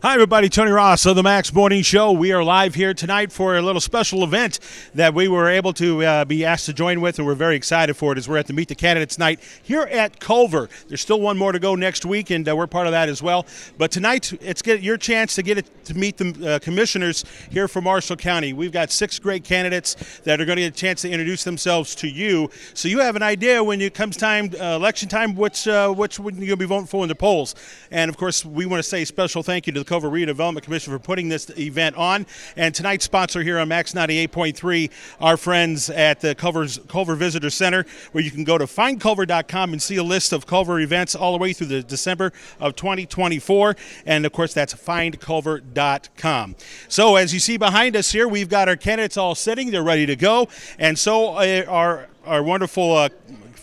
Hi, everybody. Tony Ross of the Max Morning Show. We are live here tonight for a little special event that we were able to be asked to join with, and we're very excited for it as we're at the Meet the Candidates night here at Culver. There's still one more to go next week, and we're part of that as well. But tonight, it's your chance to to meet the commissioners here for Marshall County. We've got 6 great candidates that are going to get a chance to introduce themselves to you, so you have an idea when it comes time, election time, which one you're going to be voting for in the polls. And of course, we want to say a special thank you to the Culver Redevelopment Commission for putting this event on. And tonight's sponsor here on Max 98.3, our friends at the Culver Visitor Center, where you can go to findculver.com and see a list of Culver events all the way through the December of 2024. And of course, that's findculver.com. So as you see behind us here, we've got our candidates all sitting. They're ready to go. And so our wonderful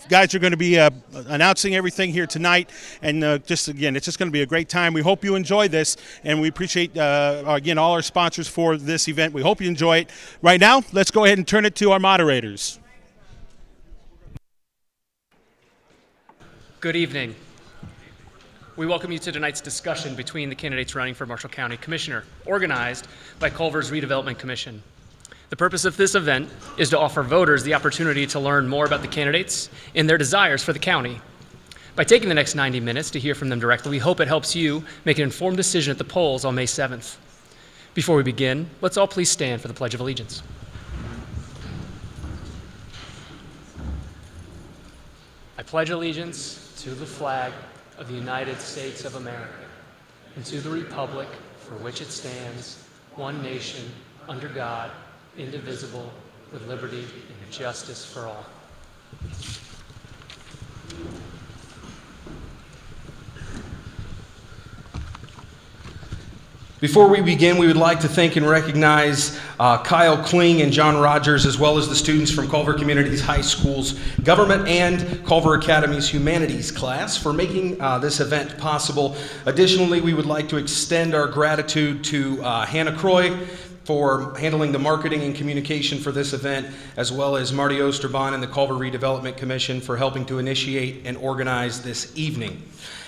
guys are going to be announcing everything here tonight, and it's just going to be a great time. We hope you enjoy this, and we appreciate again all our sponsors for this event. We hope you enjoy it. Right now, let's go ahead and turn it to our moderators. Good evening. We welcome you to tonight's discussion between the candidates running for Marshall County Commissioner, organized by Culver's Redevelopment Commission. The purpose of this event is to offer voters the opportunity to learn more about the candidates and their desires for the county. By taking the next 90 minutes to hear from them directly, we hope it helps you make an informed decision at the polls on May 7th. Before we begin, let's all please stand for the Pledge of Allegiance. I pledge allegiance to the flag of the United States of America and to the republic for which it stands, one nation, under God, indivisible, with liberty and justice for all. Before we begin, we would like to thank and recognize Kyle Kling and John Rogers, as well as the students from Culver Communities High School's Government and Culver Academy's Humanities class for making this event possible. Additionally, we would like to extend our gratitude to Hannah Croy for handling the marketing and communication for this event, as well as Marty Osterbahn and the Culver Redevelopment Commission for helping to initiate and organize this evening.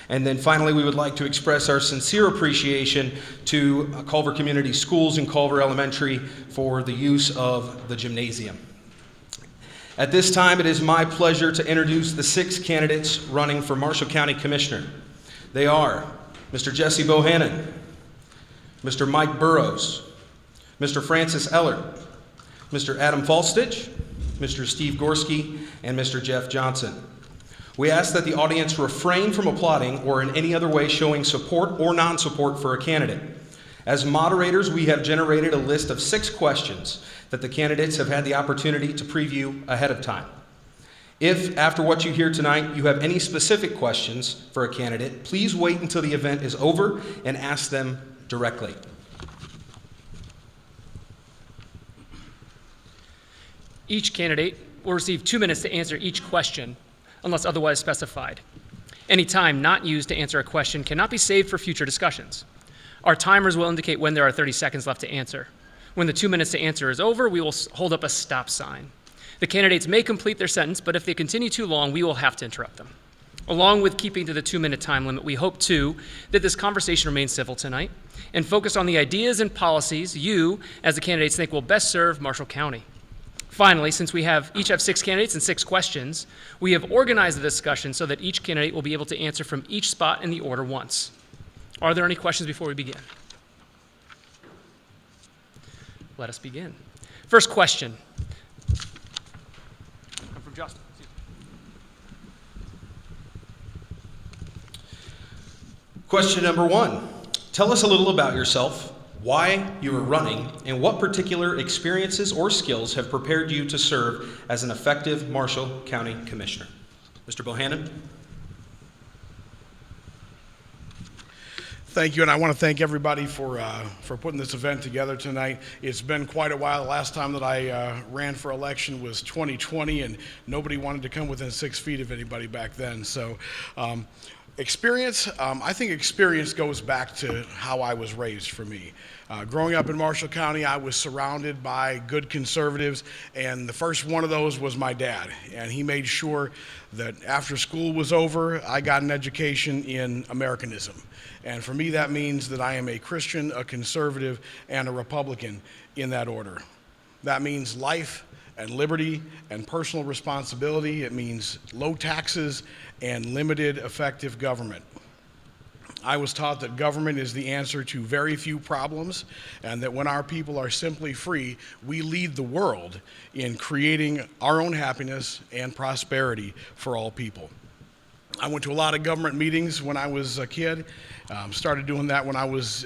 And then finally, we would like to express our sincere appreciation to Culver Community Schools and Culver Elementary for the use of the gymnasium. At this time, it is my pleasure to introduce the 6 candidates running for Marshall County Commissioner. They are Mr. Jesse Bohannon, Mr. Mike Burrows, Mr. Francis Eller, Mr. Adam Falstich, Mr. Steve Gorski, and Mr. Jeff Johnson. We ask that the audience refrain from applauding or in any other way showing support or non-support for a candidate. As moderators, we have generated a list of 6 questions that the candidates have had the opportunity to preview ahead of time. If, after what you hear tonight, you have any specific questions for a candidate, please wait until the event is over and ask them directly. Each candidate will receive 2 minutes to answer each question, unless otherwise specified. Any time not used to answer a question cannot be saved for future discussions. Our timers will indicate when there are 30 seconds left to answer. When the 2 minutes to answer is over, we will hold up a stop sign. The candidates may complete their sentence, but if they continue too long, we will have to interrupt them. Along with keeping to the 2-minute time limit, we hope, too, that this conversation remains civil tonight and focused on the ideas and policies you, as the candidates, think will best serve Marshall County. Finally, since we each have 6 candidates and 6 questions, we have organized the discussion so that each candidate will be able to answer from each spot in the order once. Are there any questions before we begin? Let us begin. First question. Come from Justin. Question number 1. Tell us a little about yourself, why you are running, and what particular experiences or skills have prepared you to serve as an effective Marshall County Commissioner. Mr. Bohannon. Thank you, and I want to thank everybody for putting this event together tonight. It's been quite a while. The last time that I ran for election was 2020, and nobody wanted to come within 6 feet of anybody back then. So Experience, I think experience goes back to how I was raised for me. Growing up in Marshall County, I was surrounded by good conservatives, and the first one of those was my dad. And he made sure that after school was over, I got an education in Americanism. And for me, that means that I am a Christian, a conservative, and a Republican in that order. That means life and liberty and personal responsibility. It means low taxes and limited effective government. I was taught that government is the answer to very few problems, and that when our people are simply free, we lead the world in creating our own happiness and prosperity for all people. I went to a lot of government meetings when I was a kid. Started doing that when I was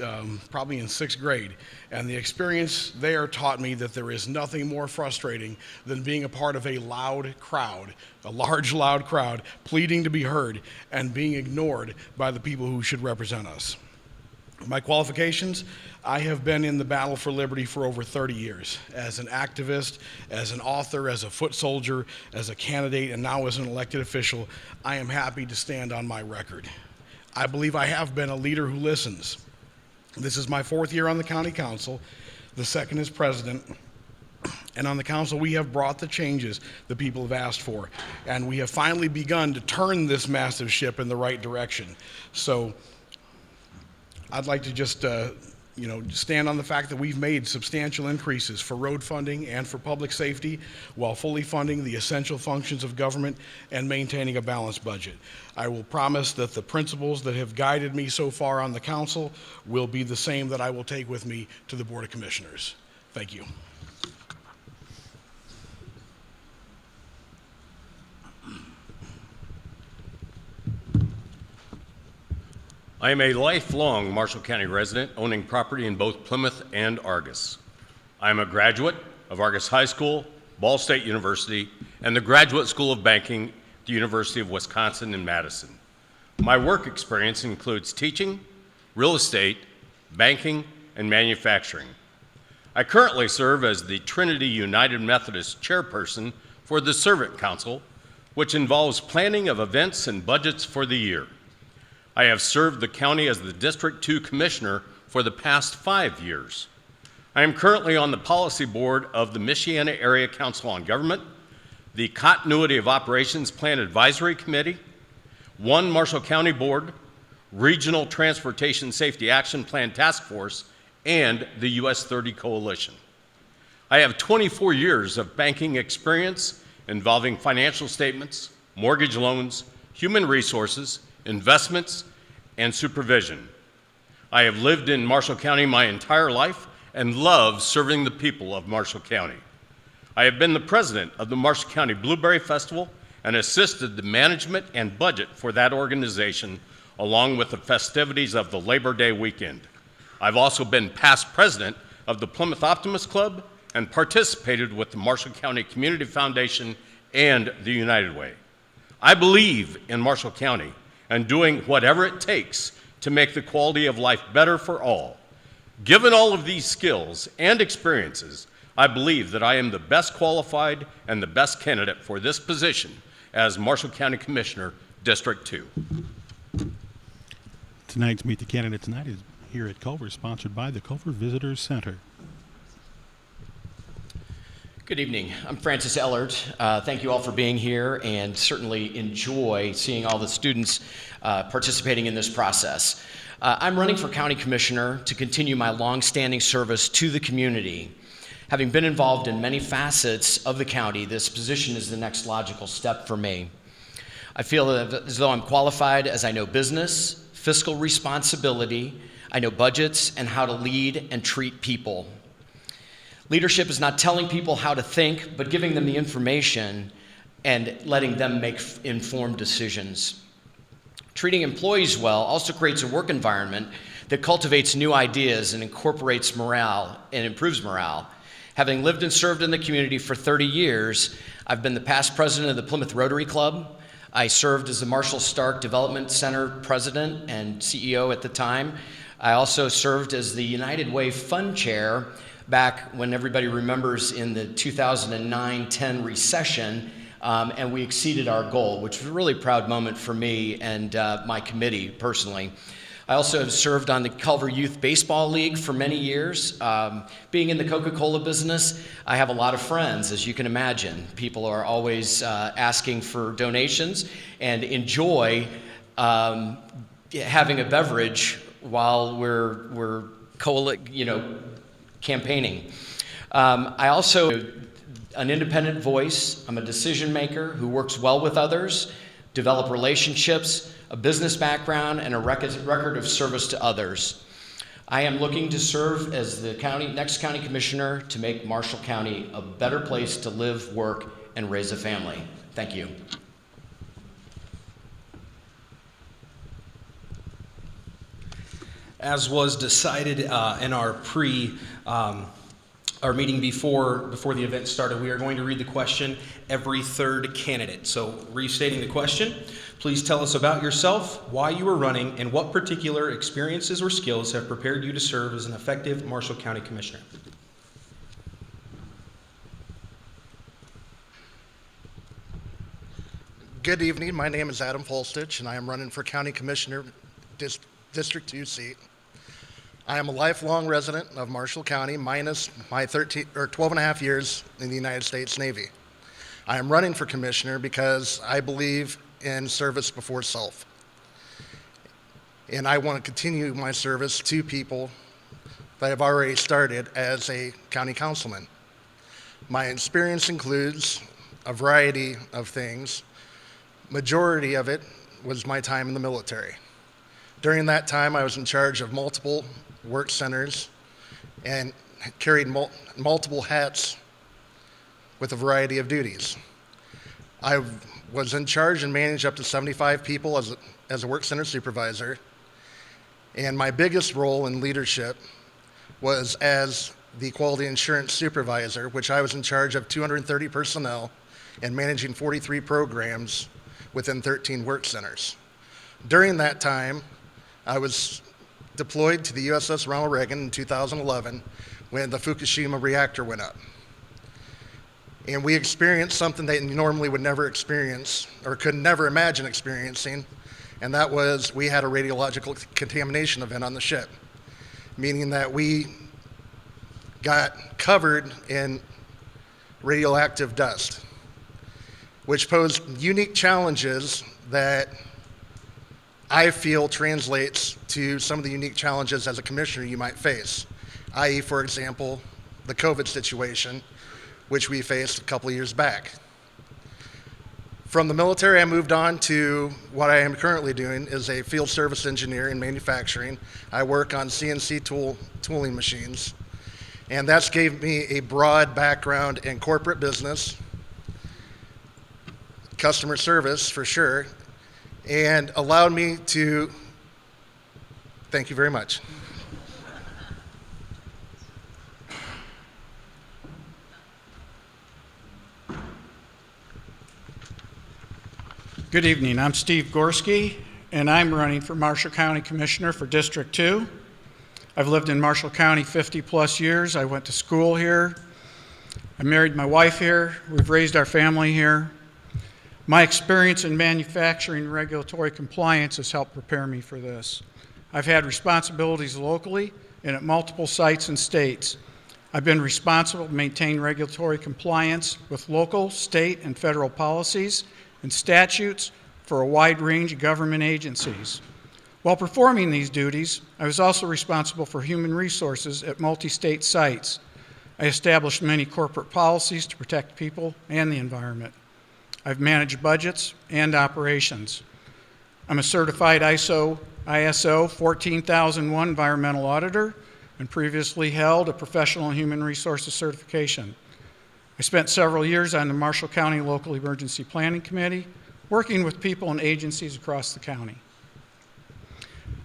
probably in 6th grade. And the experience there taught me that there is nothing more frustrating than being a part of a loud crowd, a large, loud crowd, pleading to be heard and being ignored by the people who should represent us. My qualifications: I have been in the battle for liberty for over 30 years, as an activist, as an author, as a foot soldier, as a candidate, and now as an elected official. I am happy to stand on my record. I believe I have been a leader who listens. This is my 4th year on the county council, the 2nd as president, and on the council we have brought the changes the people have asked for, and we have finally begun to turn this massive ship in the right direction. So I'd like to just stand on the fact that we've made substantial increases for road funding and for public safety while fully funding the essential functions of government and maintaining a balanced budget. I will promise that the principles that have guided me so far on the council will be the same that I will take with me to the Board of Commissioners. Thank you. I am a lifelong Marshall County resident, owning property in both Plymouth and Argus. I am a graduate of Argus High School, Ball State University, and the Graduate School of Banking at the University of Wisconsin in Madison. My work experience includes teaching, real estate, banking, and manufacturing. I currently serve as the Trinity United Methodist chairperson for the Servant Council, which involves planning of events and budgets for the year. I have served the county as the District 2 Commissioner for the past 5 years. I am currently on the policy board of the Michiana Area Council on Government, the Continuity of Operations Plan Advisory Committee, One Marshall County Board, Regional Transportation Safety Action Plan Task Force, and the US 30 Coalition. I have 24 years of banking experience involving financial statements, mortgage loans, human resources, investments, and supervision. I have lived in Marshall County my entire life and love serving the people of Marshall County. I have been the president of the Marshall County Blueberry Festival and assisted the management and budget for that organization, along with the festivities of the Labor Day weekend. I've also been past president of the Plymouth Optimist Club and participated with the Marshall County Community Foundation and the United Way. I believe in Marshall County and doing whatever it takes to make the quality of life better for all. Given all of these skills and experiences, I believe that I am the best qualified and the best candidate for this position as Marshall County Commissioner, District 2. Tonight's Meet the Candidate tonight is here at Culver, sponsored by the Culver Visitors Center. Good evening. I'm Francis Ellard. Thank you all for being here, and certainly enjoy seeing all the students participating in this process. I'm running for County Commissioner to continue my long-standing service to the community. Having been involved in many facets of the county, this position is the next logical step for me. I feel as though I'm qualified, as I know business, fiscal responsibility, I know budgets, and how to lead and treat people. Leadership is not telling people how to think, but giving them the information and letting them make informed decisions. Treating employees well also creates a work environment that cultivates new ideas and incorporates morale and improves morale. Having lived and served in the community for 30 years, I've been the past president of the Plymouth Rotary Club. I served as the Marshall Stark Development Center president and CEO at the time. I also served as the United Way Fund chair back when everybody remembers in the 2009-10 recession. and we exceeded our goal, which was a really proud moment for me and my committee personally. I also have served on the Culver Youth Baseball League for many years. Being in the Coca-Cola business, I have a lot of friends, as you can imagine. People are always asking for donations and enjoy having a beverage while we're campaigning. I also an independent voice. I'm a decision maker who works well with others, develop relationships, a business background, and a record of service to others. I am looking to serve as the next county commissioner to make Marshall County a better place to live, work, and raise a family. Thank you. As was decided in our our meeting before the event started, we are going to read the question every third candidate. So restating the question, please tell us about yourself, why you are running, and what particular experiences or skills have prepared you to serve as an effective Marshall County Commissioner. Good evening. My name is Adam Folstich, and I am running for County Commissioner, District 2 seat. I am a lifelong resident of Marshall County, minus my 12 and a half years in the United States Navy. I am running for commissioner because I believe in service before self. And I want to continue my service to people that have already started as a county councilman. My experience includes a variety of things. Majority of it was my time in the military. During that time, I was in charge of multiple work centers and carried multiple hats with a variety of duties. I was in charge and managed up to 75 people as a work center supervisor, and my biggest role in leadership was as the quality assurance supervisor, which I was in charge of 230 personnel and managing 43 programs within 13 work centers. During that time, I was deployed to the USS Ronald Reagan in 2011 when the Fukushima reactor went up. And we experienced something that you normally would never experience or could never imagine experiencing, and that was we had a radiological contamination event on the ship, meaning that we got covered in radioactive dust, which posed unique challenges that I feel translates to some of the unique challenges as a commissioner you might face, i.e., for example, the COVID situation, which we faced a couple of years back. From the military, I moved on to what I am currently doing is a field service engineer in manufacturing. I work on CNC tooling machines, and that's gave me a broad background in corporate business, customer service for sure, and allowed me to, thank you very much. Good evening. I'm Steve Gorski, and I'm running for Marshall County Commissioner for District 2. I've lived in Marshall County 50 plus years. I went to school here. I married my wife here. We've raised our family here. My experience in manufacturing regulatory compliance has helped prepare me for this. I've had responsibilities locally and at multiple sites and states. I've been responsible to maintain regulatory compliance with local, state, and federal policies and statutes for a wide range of government agencies. While performing these duties, I was also responsible for human resources at multi-state sites. I established many corporate policies to protect people and the environment. I've managed budgets and operations. I'm a certified ISO 14001 environmental auditor and previously held a professional human resources certification. I spent several years on the Marshall County Local Emergency Planning Committee, working with people and agencies across the county.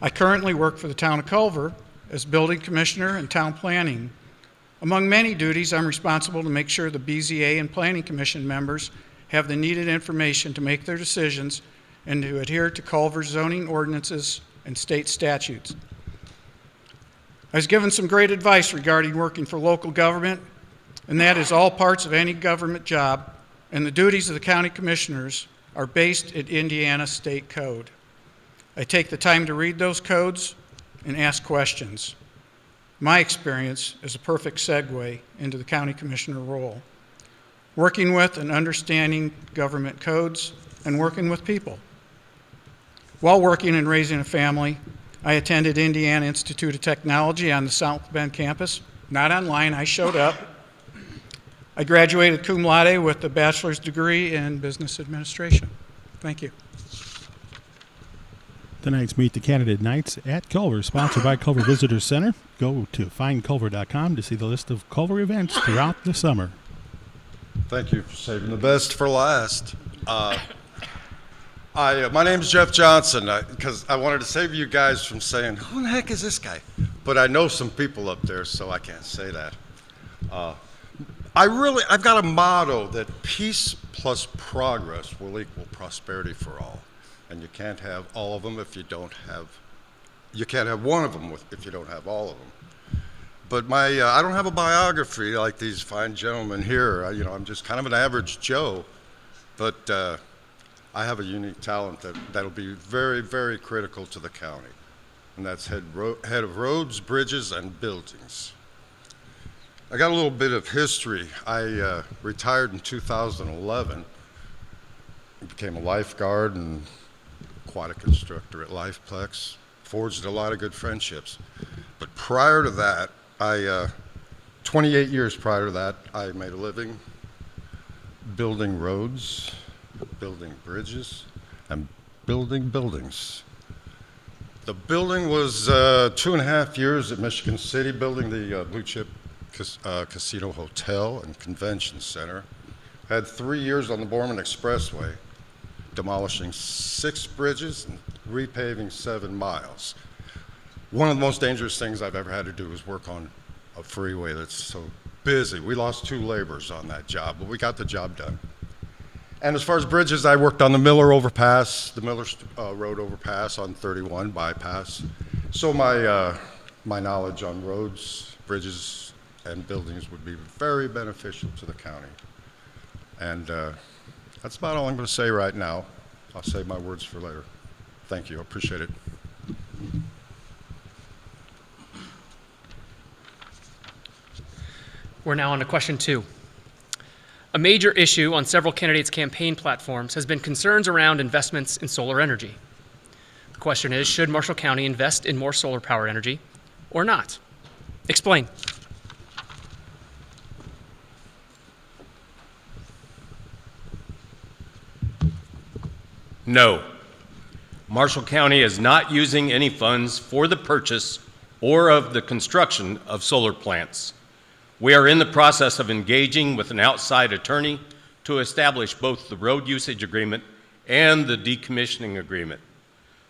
I currently work for the town of Culver as building commissioner and town planning. Among many duties, I'm responsible to make sure the BZA and Planning Commission members have the needed information to make their decisions and to adhere to Culver's zoning ordinances and state statutes. I was given some great advice regarding working for local government, and that is all parts of any government job and the duties of the county commissioners are based in Indiana State Code. I take the time to read those codes and ask questions. My experience is a perfect segue into the county commissioner role, working with and understanding government codes and working with people. While working and raising a family, I attended Indiana Institute of Technology on the South Bend campus. Not online, I showed up. I graduated cum laude with a bachelor's degree in business administration. Thank you. Tonight's Meet the Candidate Nights at Culver, sponsored by Culver Visitor Center. Go to findculver.com to see the list of Culver events throughout the summer. Thank you for saving the best for last. My name's Jeff Johnson, because I wanted to save you guys from saying, who the heck is this guy? But I know some people up there, so I can't say that. I've got a motto that peace plus progress will equal prosperity for all. And you can't have all of them if you don't have, you can't have one of them if you don't have all of them. But I don't have a biography like these fine gentlemen here. I'm just kind of an average Joe, but I have a unique talent that'll be very, very critical to the county, and that's head of roads, bridges, and buildings. I got a little bit of history. I retired in 2011, became a lifeguard and aquatic instructor at Lifeplex, forged a lot of good friendships. But prior to that, 28 years prior to that, I made a living building roads, building bridges, and building buildings. The building was 2.5 years at Michigan City, building the Blue Chip Casino Hotel and Convention Center. Had 3 years on the Borman Expressway, demolishing 6 bridges and repaving 7 miles. One of the most dangerous things I've ever had to do is work on a freeway that's so busy. We lost 2 laborers on that job, but we got the job done. And as far as bridges, I worked on the Miller overpass, the Miller Road overpass on 31 bypass. So my knowledge on roads, bridges, and buildings would be very beneficial to the county. And that's about all I'm going to say right now. I'll save my words for later. Thank you. I appreciate it. We're now on to question 2. A major issue on several candidates' campaign platforms has been concerns around investments in solar energy. The question is, should Marshall County invest in more solar power energy or not? Explain. No. Marshall County is not using any funds for the purchase or of the construction of solar plants. We are in the process of engaging with an outside attorney to establish both the road usage agreement and the decommissioning agreement.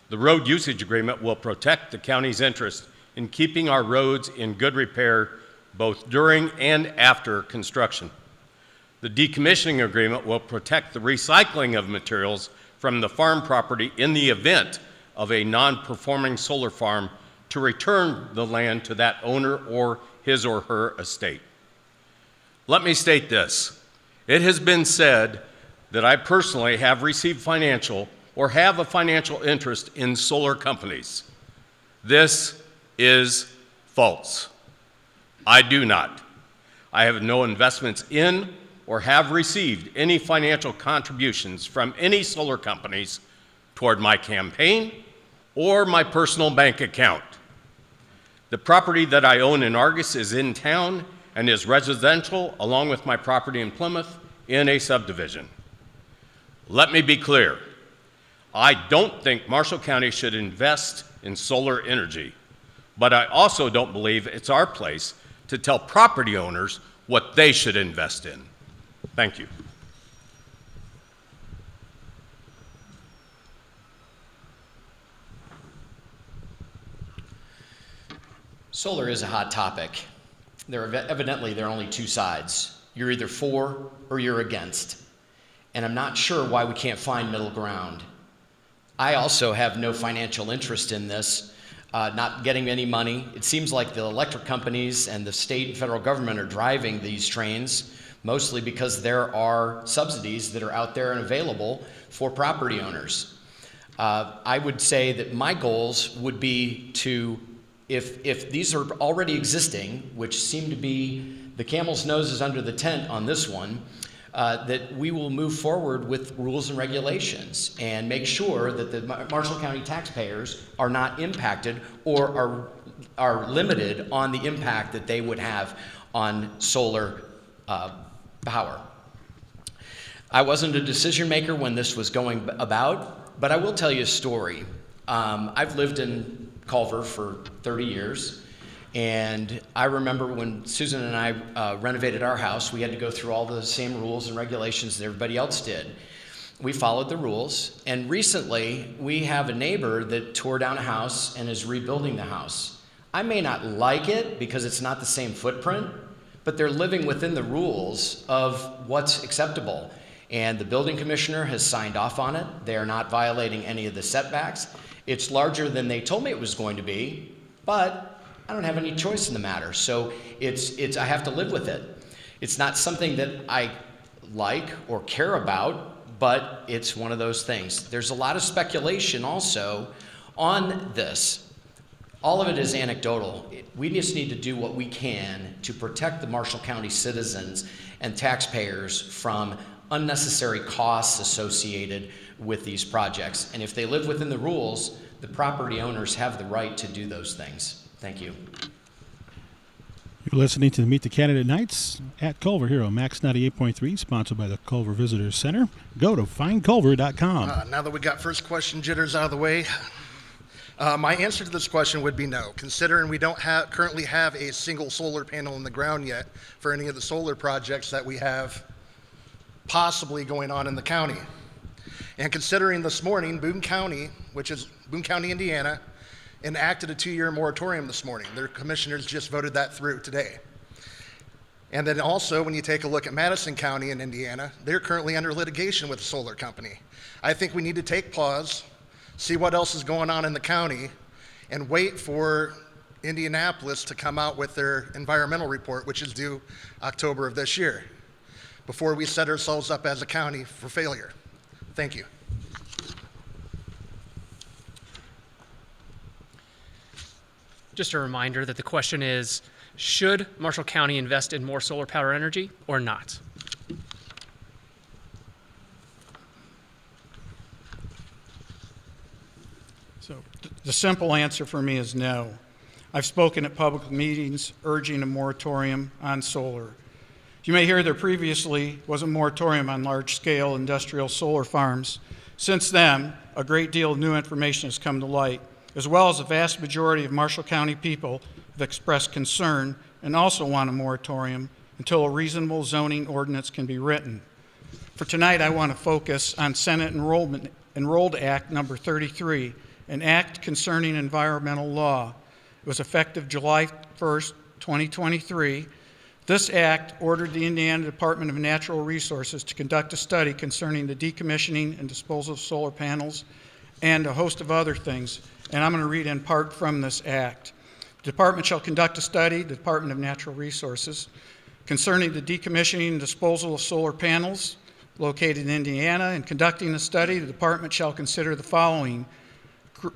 The road usage agreement will protect the county's interest in keeping our roads in good repair both during and after construction. The decommissioning agreement will protect the recycling of materials from the farm property in the event of a non-performing solar farm to return the land to that owner or his or her estate. Let me state this. It has been said that I personally have received financial or have a financial interest in solar companies. This is false. I do not. I have no investments in or have received any financial contributions from any solar companies toward my campaign or my personal bank account. The property that I own in Argus is in town and is residential, along with my property in Plymouth in a subdivision. Let me be clear. I don't think Marshall County should invest in solar energy, but I also don't believe it's our place to tell property owners what they should invest in. Thank you. Solar is a hot topic. Evidently, there are only 2 sides. You're either for or you're against. And I'm not sure why we can't find middle ground. I also have no financial interest in this, not getting any money. It seems like the electric companies and the state and federal government are driving these trains. mostly because there are subsidies that are out there and available for property owners. I would say that my goals would be to, if these are already existing, which seem to be the camel's noses under the tent on this one, that we will move forward with rules and regulations and make sure that the Marshall County taxpayers are not impacted or are limited on the impact that they would have on solar power. I wasn't a decision maker when this was going about, but I will tell you a story. I've lived in Culver for 30 years. And I remember when Susan and I renovated our house, we had to go through all the same rules and regulations that everybody else did. We followed the rules, and recently we have a neighbor that tore down a house and is rebuilding the house. I may not like it because it's not the same footprint, but they're living within the rules of what's acceptable. And the building commissioner has signed off on it. They are not violating any of the setbacks. It's larger than they told me it was going to be, but I don't have any choice in the matter, so I have to live with it. It's not something that I like or care about, but it's one of those things. There's a lot of speculation also on this. All of it is anecdotal. We just need to do what we can to protect the Marshall County citizens and taxpayers from unnecessary costs associated with these projects. And if they live within the rules, the property owners have the right to do those things. Thank you. You're listening to the Meet the Candidate Nights at Culver here on Max 98.3, sponsored by the Culver Visitors Center. Go to findculver.com. Now that we got first question jitters out of the way, my answer to this question would be no, considering we don't currently have a single solar panel in the ground yet for any of the solar projects that we have possibly going on in the county. And considering this morning, Boone County, which is Boone County, Indiana, enacted a 2-year moratorium this morning. Their commissioners just voted that through today. And then also, when you take a look at Madison County in Indiana, they're currently under litigation with a solar company. I think we need to take pause, see what else is going on in the county, and wait for Indianapolis to come out with their environmental report, which is due October of this year, before we set ourselves up as a county for failure. Thank you. Just a reminder that the question is, should Marshall County invest in more solar power energy or not? So the simple answer for me is no. I've spoken at public meetings urging a moratorium on solar. You may hear there previously was a moratorium on large-scale industrial solar farms. Since then, a great deal of new information has come to light, as well as the vast majority of Marshall County people have expressed concern and also want a moratorium until a reasonable zoning ordinance can be written. For tonight, I want to focus on Senate Enrolled Act number 33, an act concerning environmental law. It was effective July 1st, 2023. This act ordered the Indiana Department of Natural Resources to conduct a study concerning the decommissioning and disposal of solar panels and a host of other things. And I'm going to read in part from this act. The department shall conduct a study, the Department of Natural Resources, concerning the decommissioning and disposal of solar panels located in Indiana. In conducting the study, the department shall consider the following: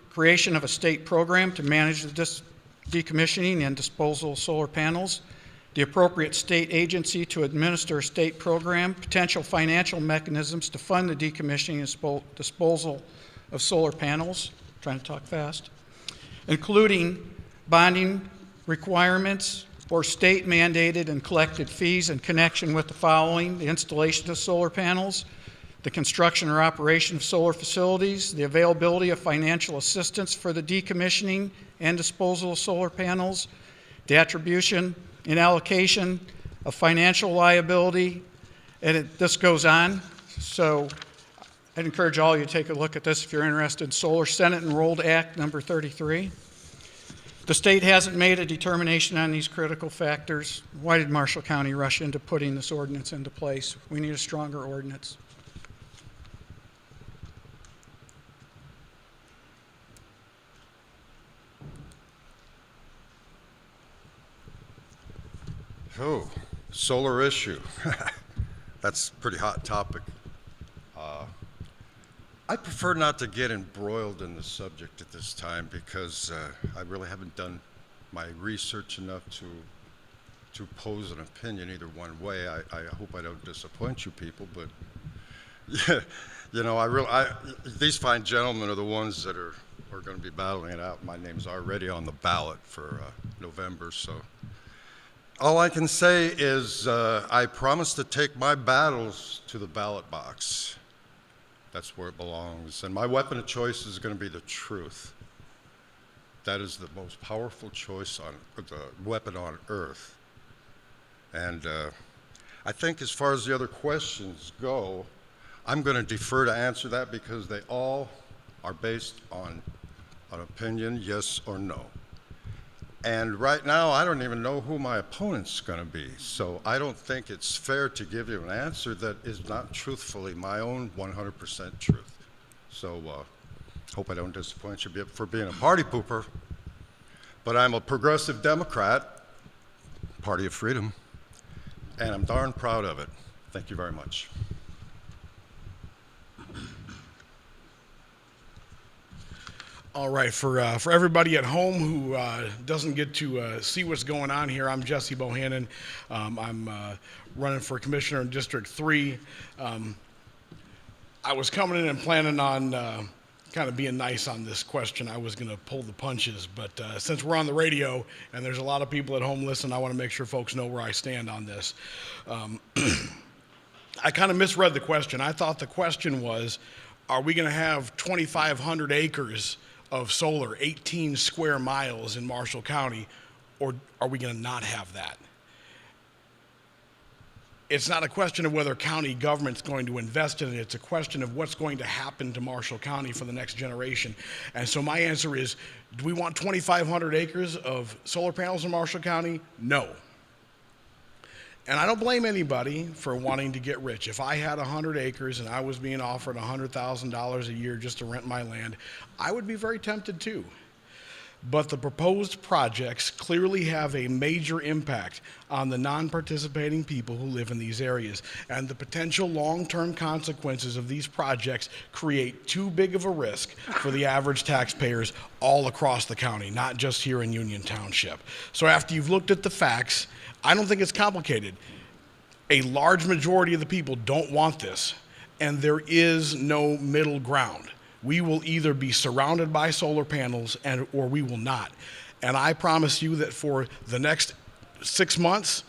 creation of a state program to manage the decommissioning and disposal of solar panels, the appropriate state agency to administer a state program, potential financial mechanisms to fund the decommissioning and disposal of solar panels, trying to talk fast, including bonding requirements or state mandated and collected fees in connection with the following: the installation of solar panels, the construction or operation of solar facilities, the availability of financial assistance for the decommissioning and disposal of solar panels, the attribution and allocation of financial liability, and this goes on. So I'd encourage all of you to take a look at this if you're interested in solar. Senate Enrolled Act number 33. The state hasn't made a determination on these critical factors. Why did Marshall County rush into putting this ordinance into place? We need a stronger ordinance. Oh, Solar issue. That's a pretty hot topic. I prefer not to get embroiled in the subject at this time because I really haven't done my research enough to pose an opinion either one way. I hope I don't disappoint you people, but yeah, you know, these fine gentlemen are the ones that are going to be battling it out. My name's already on the ballot for November, so all I can say is I promise to take my battles to the ballot box. That's where it belongs. And my weapon of choice is going to be the truth. That is the most powerful choice the weapon on earth. And I think as far as the other questions go, I'm going to defer to answer that because they all are based on an opinion, yes or no. And right now, I don't even know who my opponent's going to be. So I don't think it's fair to give you an answer that is not truthfully my own 100% truth. So hope I don't disappoint you for being a party pooper. But I'm a progressive Democrat, Party of Freedom, and I'm darn proud of it. Thank you very much. All right, for everybody at home who doesn't get to see what's going on here, I'm Jesse Bohannon. I'm running for commissioner in District 3. I was coming in and planning on kind of being nice on this question. I was going to pull the punches, but since we're on the radio and there's a lot of people at home listening, I want to make sure folks know where I stand on this. I kind of misread the question. I thought the question was, are we going to have 2,500 acres of solar, 18 square miles in Marshall County, or are we going to not have that? It's not a question of whether county government's going to invest in it. It's a question of what's going to happen to Marshall County for the next generation. And so my answer is, do we want 2,500 acres of solar panels in Marshall County? No. And I don't blame anybody for wanting to get rich. If I had 100 acres and I was being offered $100,000 a year just to rent my land, I would be very tempted too. But the proposed projects clearly have a major impact on the non-participating people who live in these areas. And the potential long-term consequences of these projects create too big of a risk for the average taxpayers all across the county, not just here in Union Township. So after you've looked at the facts, I don't think it's complicated. A large majority of the people don't want this, and there is no middle ground. We will either be surrounded by solar panels or we will not. And I promise you that for the next 6 months,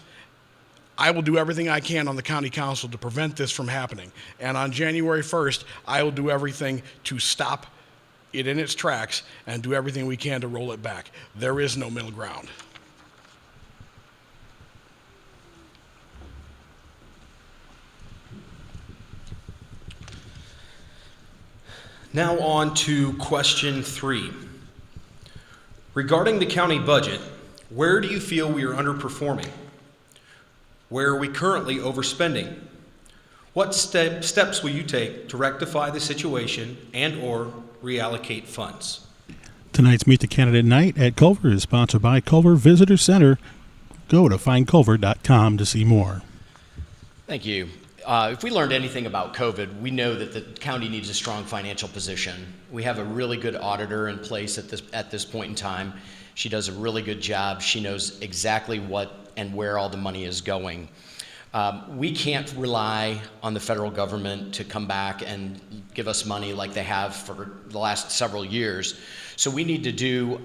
I will do everything I can on the county council to prevent this from happening. And on January 1st, I will do everything to stop it in its tracks and do everything we can to roll it back. There is no middle ground. Now on to question 3. Regarding the county budget, where do you feel we are underperforming? Where are we currently overspending? What steps will you take to rectify the situation and/or reallocate funds? Tonight's Meet the Candidate Night at Culver is sponsored by Culver Visitor Center. Go to findculver.com to see more. Thank you. If we learned anything about COVID, we know that the county needs a strong financial position. We have a really good auditor in place at this point in time. She does a really good job. She knows exactly what and where all the money is going. We can't rely on the federal government to come back and give us money like they have for the last several years. So we need to do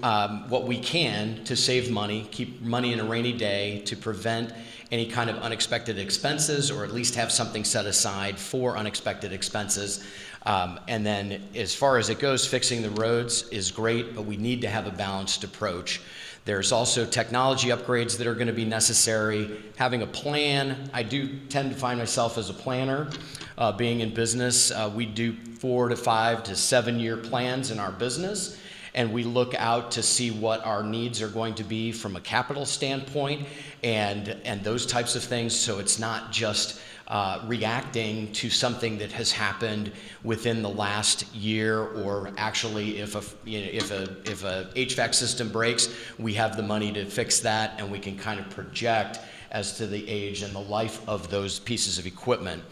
what we can to save money, keep money in a rainy day, to prevent any kind of unexpected expenses, or at least have something set aside for unexpected expenses. And then as far as it goes, fixing the roads is great, but we need to have a balanced approach. There's also technology upgrades that are going to be necessary. Having a plan, I do tend to find myself as a planner. Being in business, we do 4 to 5 to 7 year plans in our business, and we look out to see what our needs are going to be from a capital standpoint and those types of things. So it's not just reacting to something that has happened within the last year, or actually if a HVAC system breaks, we have the money to fix that, and we can kind of project as to the age and the life of those pieces of equipment.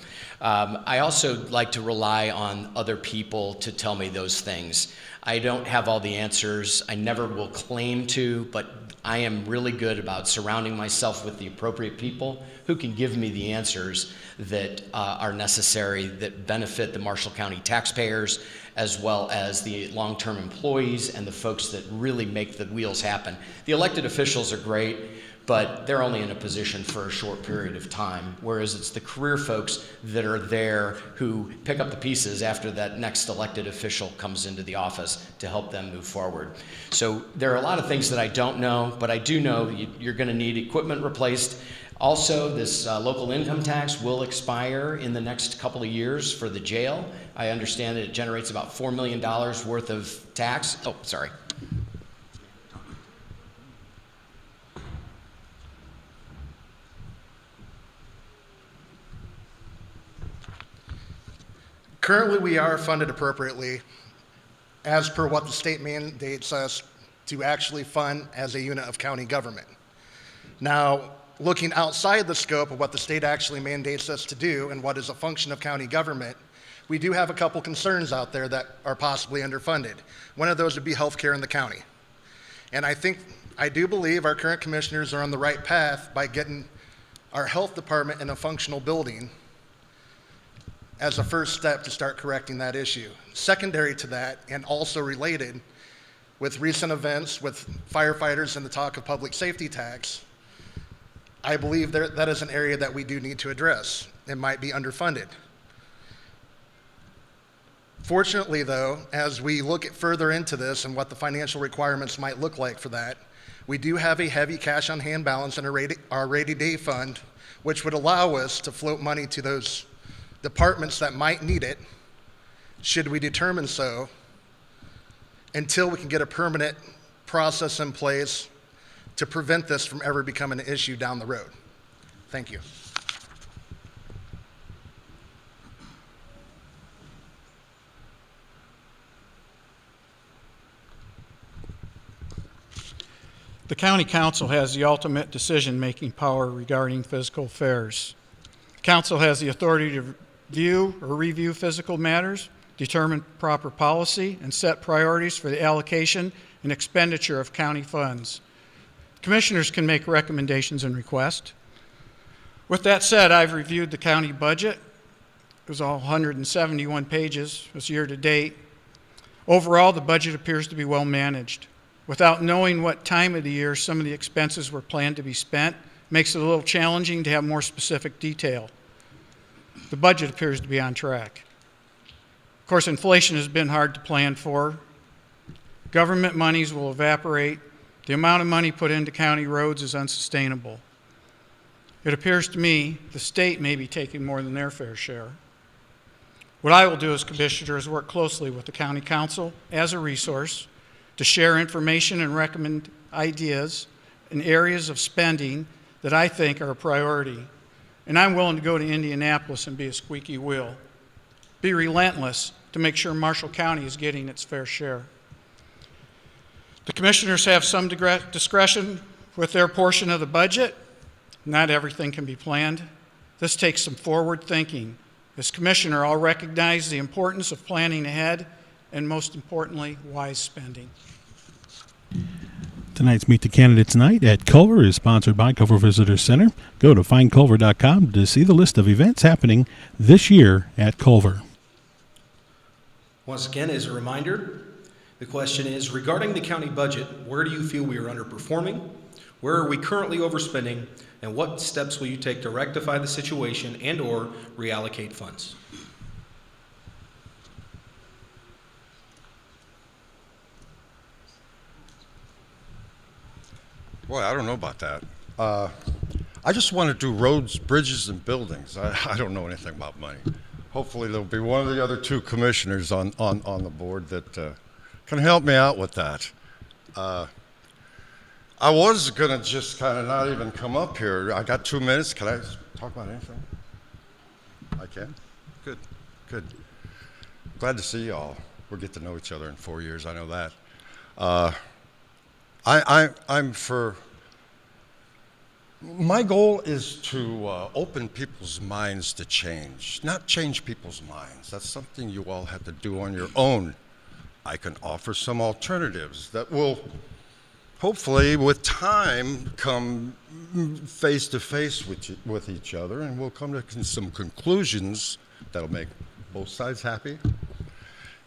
I also like to rely on other people to tell me those things. I don't have all the answers. I never will claim to, but I am really good about surrounding myself with the appropriate people who can give me the answers that are necessary, that benefit the Marshall County taxpayers, as well as the long-term employees and the folks that really make the wheels happen. The elected officials are great, but they're only in a position for a short period of time, whereas it's the career folks that are there who pick up the pieces after that next elected official comes into the office to help them move forward. So there are a lot of things that I don't know, but I do know you're going to need equipment replaced. Also, this local income tax will expire in the next couple of years for the jail. I understand that it generates about $4 million worth of tax. Oh, sorry. Currently, we are funded appropriately as per what the state mandates us to actually fund as a unit of county government. Now, looking outside the scope of what the state actually mandates us to do and what is a function of county government, we do have a couple concerns out there that are possibly underfunded. One of those would be healthcare in the county. And I do believe our current commissioners are on the right path by getting our health department in a functional building as a first step to start correcting that issue. Secondary to that, and also related with recent events with firefighters and the talk of public safety tax, I believe that is an area that we do need to address. It might be underfunded. Fortunately, though, as we look further into this and what the financial requirements might look like for that, we do have a heavy cash on hand balance in our rainy day fund, which would allow us to float money to those departments that might need it, should we determine so, until we can get a permanent process in place to prevent this from ever becoming an issue down the road. Thank you. The county council has the ultimate decision-making power regarding physical affairs. The council has the authority to view or review physical matters, determine proper policy, and set priorities for the allocation and expenditure of county funds. Commissioners can make recommendations and requests. With that said, I've reviewed the county budget. It was all 171 pages. It was year to date. Overall, the budget appears to be well managed. Without knowing what time of the year some of the expenses were planned to be spent, makes it a little challenging to have more specific detail. The budget appears to be on track. Of course, inflation has been hard to plan for. Government monies will evaporate. The amount of money put into county roads is unsustainable. It appears to me the state may be taking more than their fair share. What I will do as commissioner is work closely with the county council as a resource to share information and recommend ideas in areas of spending that I think are a priority. And I'm willing to go to Indianapolis and be a squeaky wheel. Be relentless to make sure Marshall County is getting its fair share. The commissioners have some discretion with their portion of the budget. Not everything can be planned. This takes some forward thinking. As commissioner, I'll recognize the importance of planning ahead and, most importantly, wise spending. Tonight's Meet the Candidates Night at Culver is sponsored by Culver Visitor Center. Go to findculver.com to see the list of events happening this year at Culver. Once again, as a reminder, the question is, regarding the county budget, where do you feel we are underperforming? Where are we currently overspending? And what steps will you take to rectify the situation and/or reallocate funds? Boy, I don't know about that. I just want to do roads, bridges, and buildings. I don't know anything about money. Hopefully there'll be one of the other two commissioners on the board that can help me out with that. I was going to just kind of not even come up here. I got 2 minutes. Can I talk about anything? I can? Good, good. Glad to see you all. We'll get to know each other in 4 years, I know that. I'm for My goal is to open people's minds to change, not change people's minds. That's something you all have to do on your own. I can offer some alternatives that will hopefully, with time, come face to face with each other, and we'll come to some conclusions that'll make both sides happy.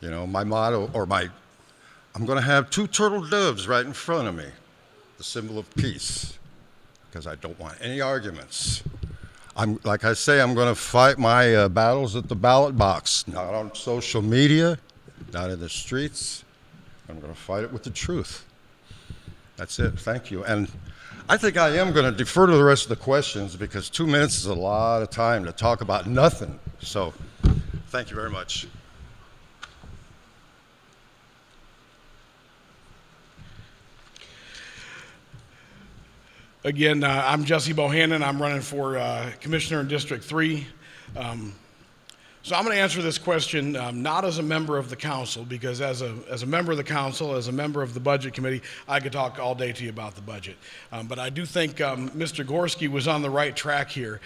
You know, my motto, I'm going to have 2 turtle doves right in front of me, the symbol of peace, because I don't want any arguments. Like I say, I'm going to fight my battles at the ballot box, not on social media, not in the streets. I'm going to fight it with the truth. That's it. Thank you. And I think I am going to defer to the rest of the questions because 2 minutes is a lot of time to talk about nothing. So thank you very much. Again, I'm Jesse Bohannon. I'm running for Commissioner in District 3. So I'm going to answer this question not as a member of the council, because as a member of the council, as a member of the budget committee, I could talk all day to you about the budget. But I do think Mr. Gorski was on the right track here,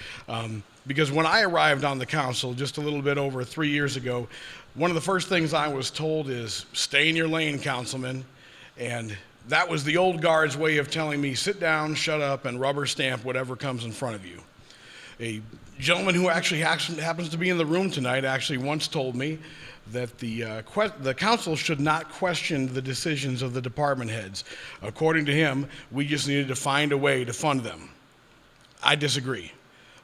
because when I arrived on the council just a little bit over 3 years ago, one of the first things I was told is, stay in your lane, councilman. And that was the old guard's way of telling me, sit down, shut up, and rubber stamp whatever comes in front of you. A gentleman who actually happens to be in the room tonight actually once told me that the council should not question the decisions of the department heads. According to him, we just needed to find a way to fund them. I disagree.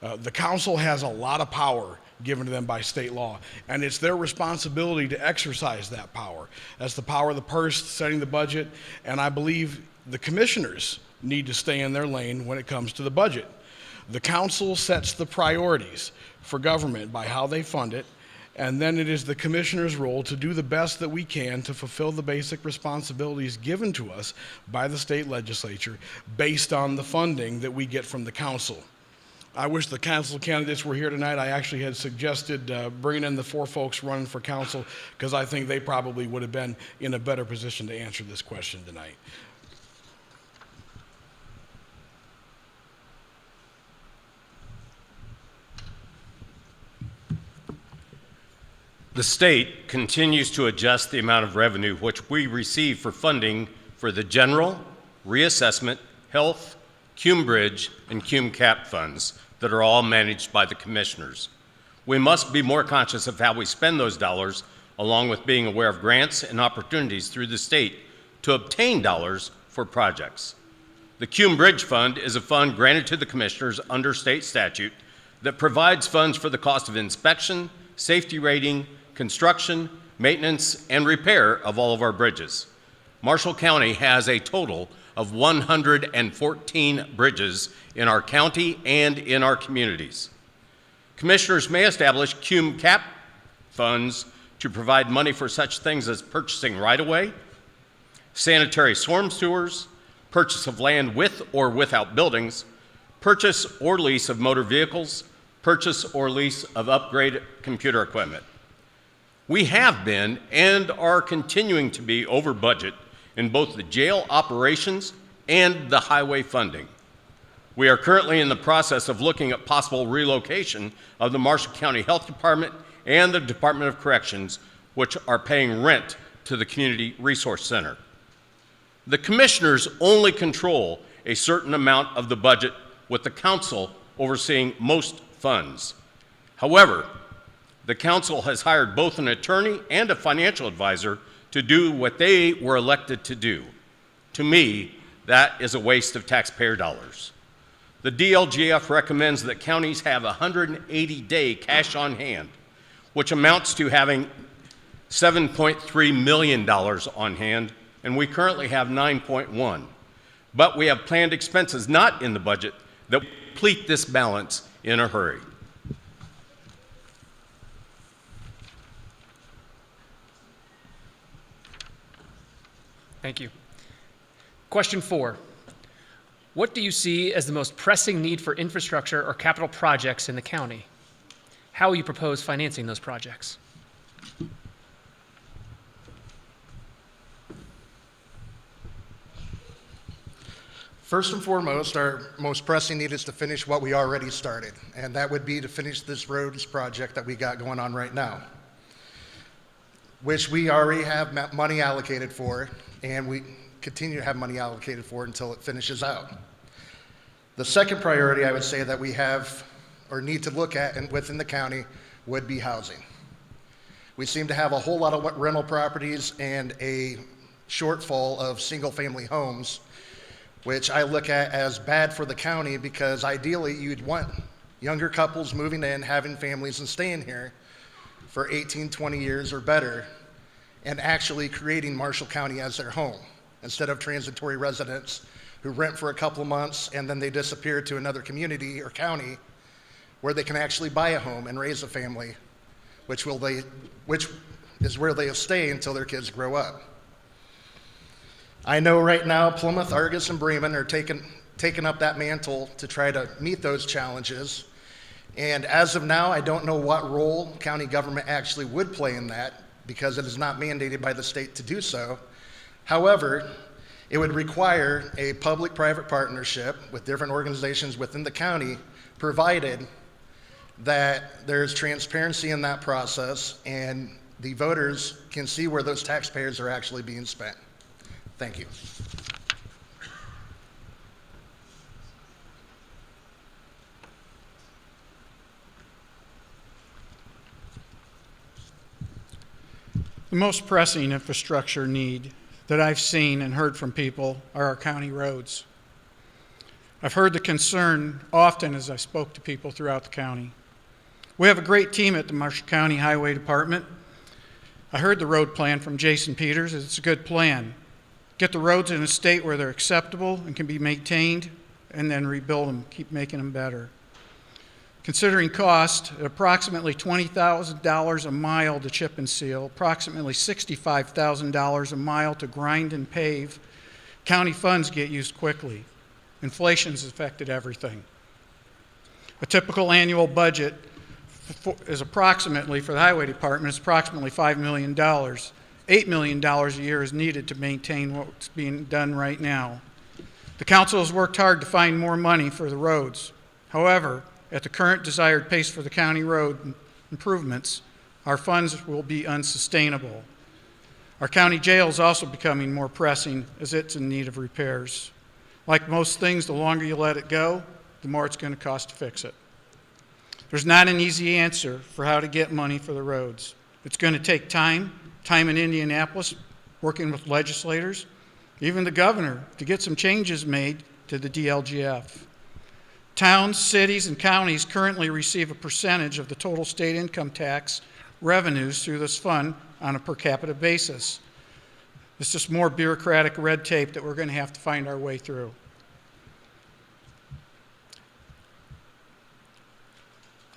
The council has a lot of power given to them by state law, and it's their responsibility to exercise that power. That's the power of the purse, setting the budget, and I believe the commissioners need to stay in their lane when it comes to the budget. The council sets the priorities for government by how they fund it, and then it is the commissioner's role to do the best that we can to fulfill the basic responsibilities given to us by the state legislature based on the funding that we get from the council. I wish the council candidates were here tonight. I actually had suggested bringing in the 4 folks running for council because I think they probably would have been in a better position to answer this question tonight. The state continues to adjust the amount of revenue which we receive for funding for the general, reassessment, health, CUME Bridge, and CUME CAP funds that are all managed by the commissioners. We must be more conscious of how we spend those dollars, along with being aware of grants and opportunities through the state to obtain dollars for projects. The CUME Bridge Fund is a fund granted to the commissioners under state statute that provides funds for the cost of inspection, safety rating, construction, maintenance, and repair of all of our bridges. Marshall County has a total of 114 bridges in our county and in our communities. Commissioners may establish CUME CAP funds to provide money for such things as purchasing right-of-way, sanitary storm sewers, purchase of land with or without buildings, purchase or lease of motor vehicles, purchase or lease of upgraded computer equipment. We have been and are continuing to be over budget in both the jail operations and the highway funding. We are currently in the process of looking at possible relocation of the Marshall County Health Department and the Department of Corrections, which are paying rent to the Community Resource Center. The commissioners only control a certain amount of the budget, with the council overseeing most funds. However, the council has hired both an attorney and a financial advisor to do what they were elected to do. To me, that is a waste of taxpayer dollars. The DLGF recommends that counties have 180-day cash on hand, which amounts to having $7.3 million on hand, and we currently have 9.1. But we have planned expenses not in the budget that will complete this balance in a hurry. Thank you. Question 4. What do you see as the most pressing need for infrastructure or capital projects in the county? How will you propose financing those projects? First and foremost, our most pressing need is to finish what we already started, and that would be to finish this roads project that we got going on right now, which we already have money allocated for, and we continue to have money allocated for until it finishes out. The second priority I would say that we have or need to look at within the county would be housing. We seem to have a whole lot of rental properties and a shortfall of single-family homes, which I look at as bad for the county because ideally you'd want younger couples moving in, having families and staying here for 18, 20 years or better, and actually creating Marshall County as their home instead of transitory residents who rent for a couple of months and then they disappear to another community or county where they can actually buy a home and raise a family, which is where they'll stay until their kids grow up. I know right now Plymouth, Argus, and Bremen are taking up that mantle to try to meet those challenges. And as of now, I don't know what role county government actually would play in that because it is not mandated by the state to do so. However, it would require a public-private partnership with different organizations within the county, provided that there's transparency in that process and the voters can see where those taxpayers are actually being spent. Thank you. The most pressing infrastructure need that I've seen and heard from people are our county roads. I've heard the concern often as I spoke to people throughout the county. We have a great team at the Marshall County Highway Department. I heard the road plan from Jason Peters. It's a good plan. Get the roads in a state where they're acceptable and can be maintained, and then rebuild them, keep making them better. Considering cost, at approximately $20,000 a mile to chip and seal, approximately $65,000 a mile to grind and pave, county funds get used quickly. Inflation's affected everything. A typical annual budget is approximately, for the highway department, is approximately $5 million. $8 million a year is needed to maintain what's being done right now. The council has worked hard to find more money for the roads. However, at the current desired pace for the county road improvements, our funds will be unsustainable. Our county jail is also becoming more pressing as it's in need of repairs. Like most things, the longer you let it go, the more it's going to cost to fix it. There's not an easy answer for how to get money for the roads. It's going to take time in Indianapolis, working with legislators, even the governor, to get some changes made to the DLGF. Towns, cities, and counties currently receive a percentage of the total state income tax revenues through this fund on a per capita basis. It's just more bureaucratic red tape that we're going to have to find our way through.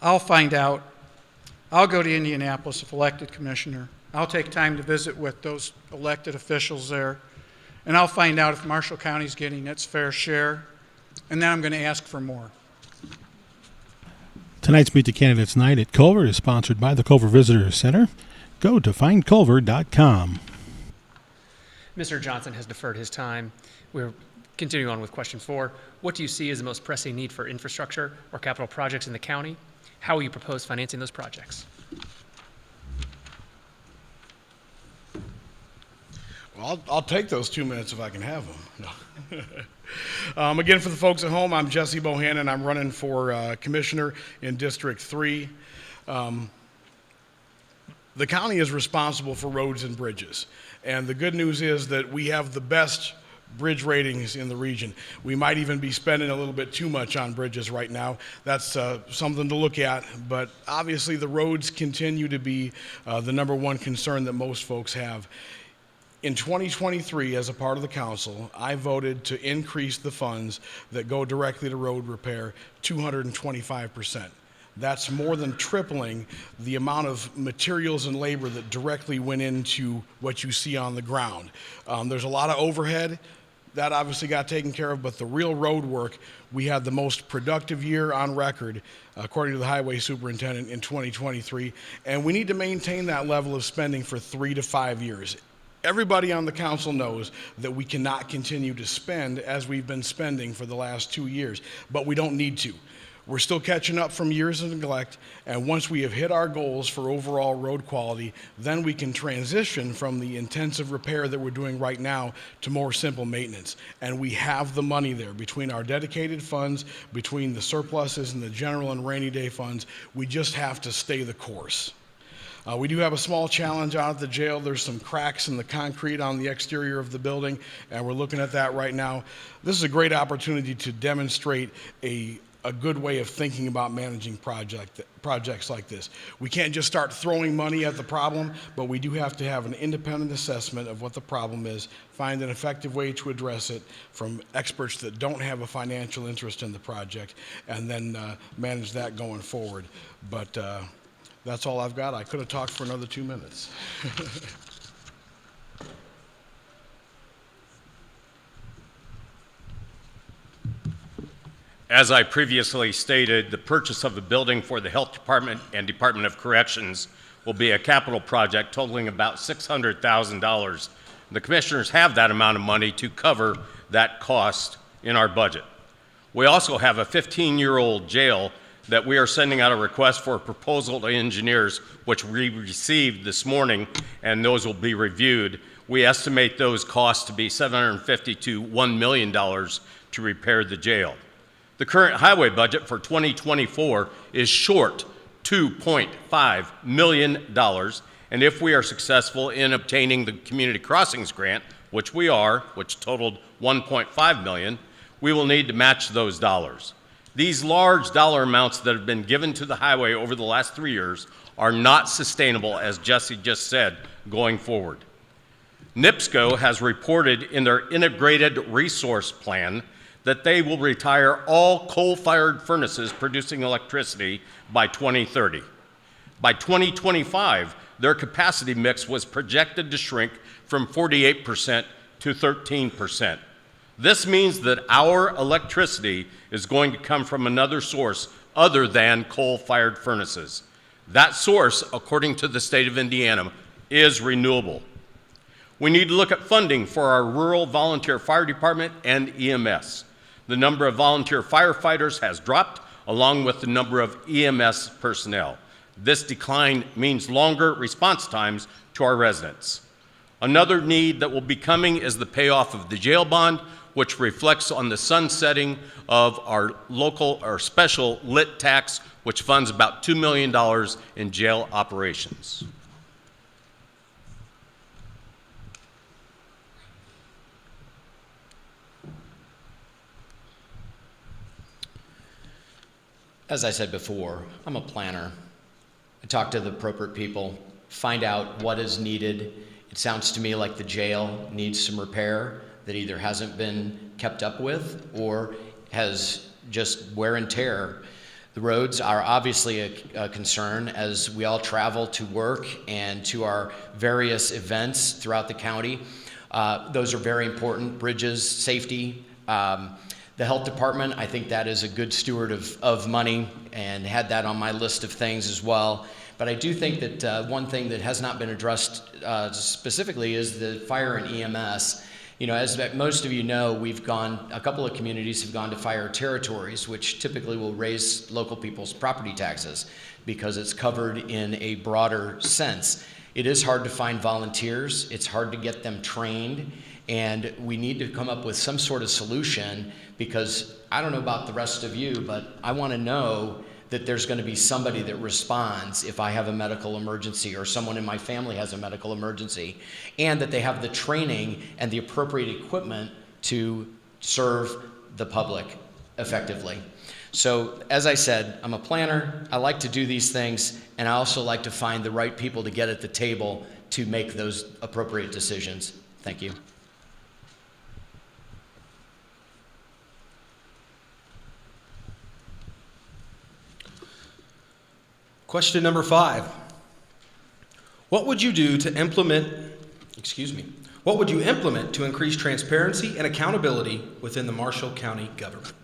I'll find out. I'll go to Indianapolis if elected commissioner. I'll take time to visit with those elected officials there, and I'll find out if Marshall County's getting its fair share, and then I'm going to ask for more. Tonight's Meet the Candidates Night at Culver is sponsored by the Culver Visitor Center. Go to findculver.com. Mr. Johnson has deferred his time. We're continuing on with question 4. What do you see as the most pressing need for infrastructure or capital projects in the county? How will you propose financing those projects? Well, I'll take those 2 minutes if I can have them. No. Again, for the folks at home, I'm Jesse Bohannon. I'm running for commissioner in District 3. The county is responsible for roads and bridges. And the good news is that we have the best bridge ratings in the region. We might even be spending a little bit too much on bridges right now. That's something to look at. But obviously, the roads continue to be the number one concern that most folks have. In 2023, as a part of the council, I voted to increase the funds that go directly to road repair 225%. That's more than tripling the amount of materials and labor that directly went into what you see on the ground. There's a lot of overhead. That obviously got taken care of, but the real road work, we had the most productive year on record, according to the highway superintendent, in 2023, and we need to maintain that level of spending for 3 to 5 years. Everybody on the council knows that we cannot continue to spend as we've been spending for the last 2 years, but we don't need to. We're still catching up from years of neglect, and once we have hit our goals for overall road quality, then we can transition from the intensive repair that we're doing right now to more simple maintenance. And we have the money there between our dedicated funds, between the surpluses and the general and rainy day funds. We just have to stay the course. We do have a small challenge out at the jail. There's some cracks in the concrete on the exterior of the building, and we're looking at that right now. This is a great opportunity to demonstrate a good way of thinking about managing projects like this. We can't just start throwing money at the problem, but we do have to have an independent assessment of what the problem is, find an effective way to address it from experts that don't have a financial interest in the project, and then manage that going forward. But that's all I've got. I could have talked for another 2 minutes. As I previously stated, the purchase of a building for the Health Department and Department of Corrections will be a capital project totaling about $600,000. The commissioners have that amount of money to cover that cost in our budget. We also have a 15-year-old jail that we are sending out a request for a proposal to engineers, which we received this morning, and those will be reviewed. We estimate those costs to be $750,000 to $1 million to repair the jail. The current highway budget for 2024 is short $2.5 million, and if we are successful in obtaining the Community Crossings grant, which we are, which totaled $1.5 million, we will need to match those dollars. These large dollar amounts that have been given to the highway over the last 3 years are not sustainable, as Jesse just said, going forward. NIPSCO has reported in their integrated resource plan that they will retire all coal-fired furnaces producing electricity by 2030. By 2025, their capacity mix was projected to shrink from 48% to 13%. This means that our electricity is going to come from another source other than coal-fired furnaces. That source, according to the state of Indiana, is renewable. We need to look at funding for our rural volunteer fire department and EMS. The number of volunteer firefighters has dropped, along with the number of EMS personnel. This decline means longer response times to our residents. Another need that will be coming is the payoff of the jail bond, which reflects on the sunsetting of our local or special lit tax, which funds about $2 million in jail operations. As I said before, I'm a planner. I talk to the appropriate people, find out what is needed. It sounds to me like the jail needs some repair that either hasn't been kept up with or has just wear and tear. The roads are obviously a concern as we all travel to work and to our various events throughout the county. Those are very important. Bridges, safety. The health department, I think that is a good steward of money and had that on my list of things as well. But I do think that one thing that has not been addressed specifically is the fire and EMS. You know, as most of you know, a couple of communities have gone to fire territories, which typically will raise local people's property taxes because it's covered in a broader sense. It is hard to find volunteers. It's hard to get them trained. And we need to come up with some sort of solution because I don't know about the rest of you, but I want to know that there's going to be somebody that responds if I have a medical emergency or someone in my family has a medical emergency, and that they have the training and the appropriate equipment to serve the public effectively. So, as I said, I'm a planner. I like to do these things, and I also like to find the right people to get at the table to make those appropriate decisions. Thank you. Question number 5. What would you implement to increase transparency and accountability within the Marshall County government?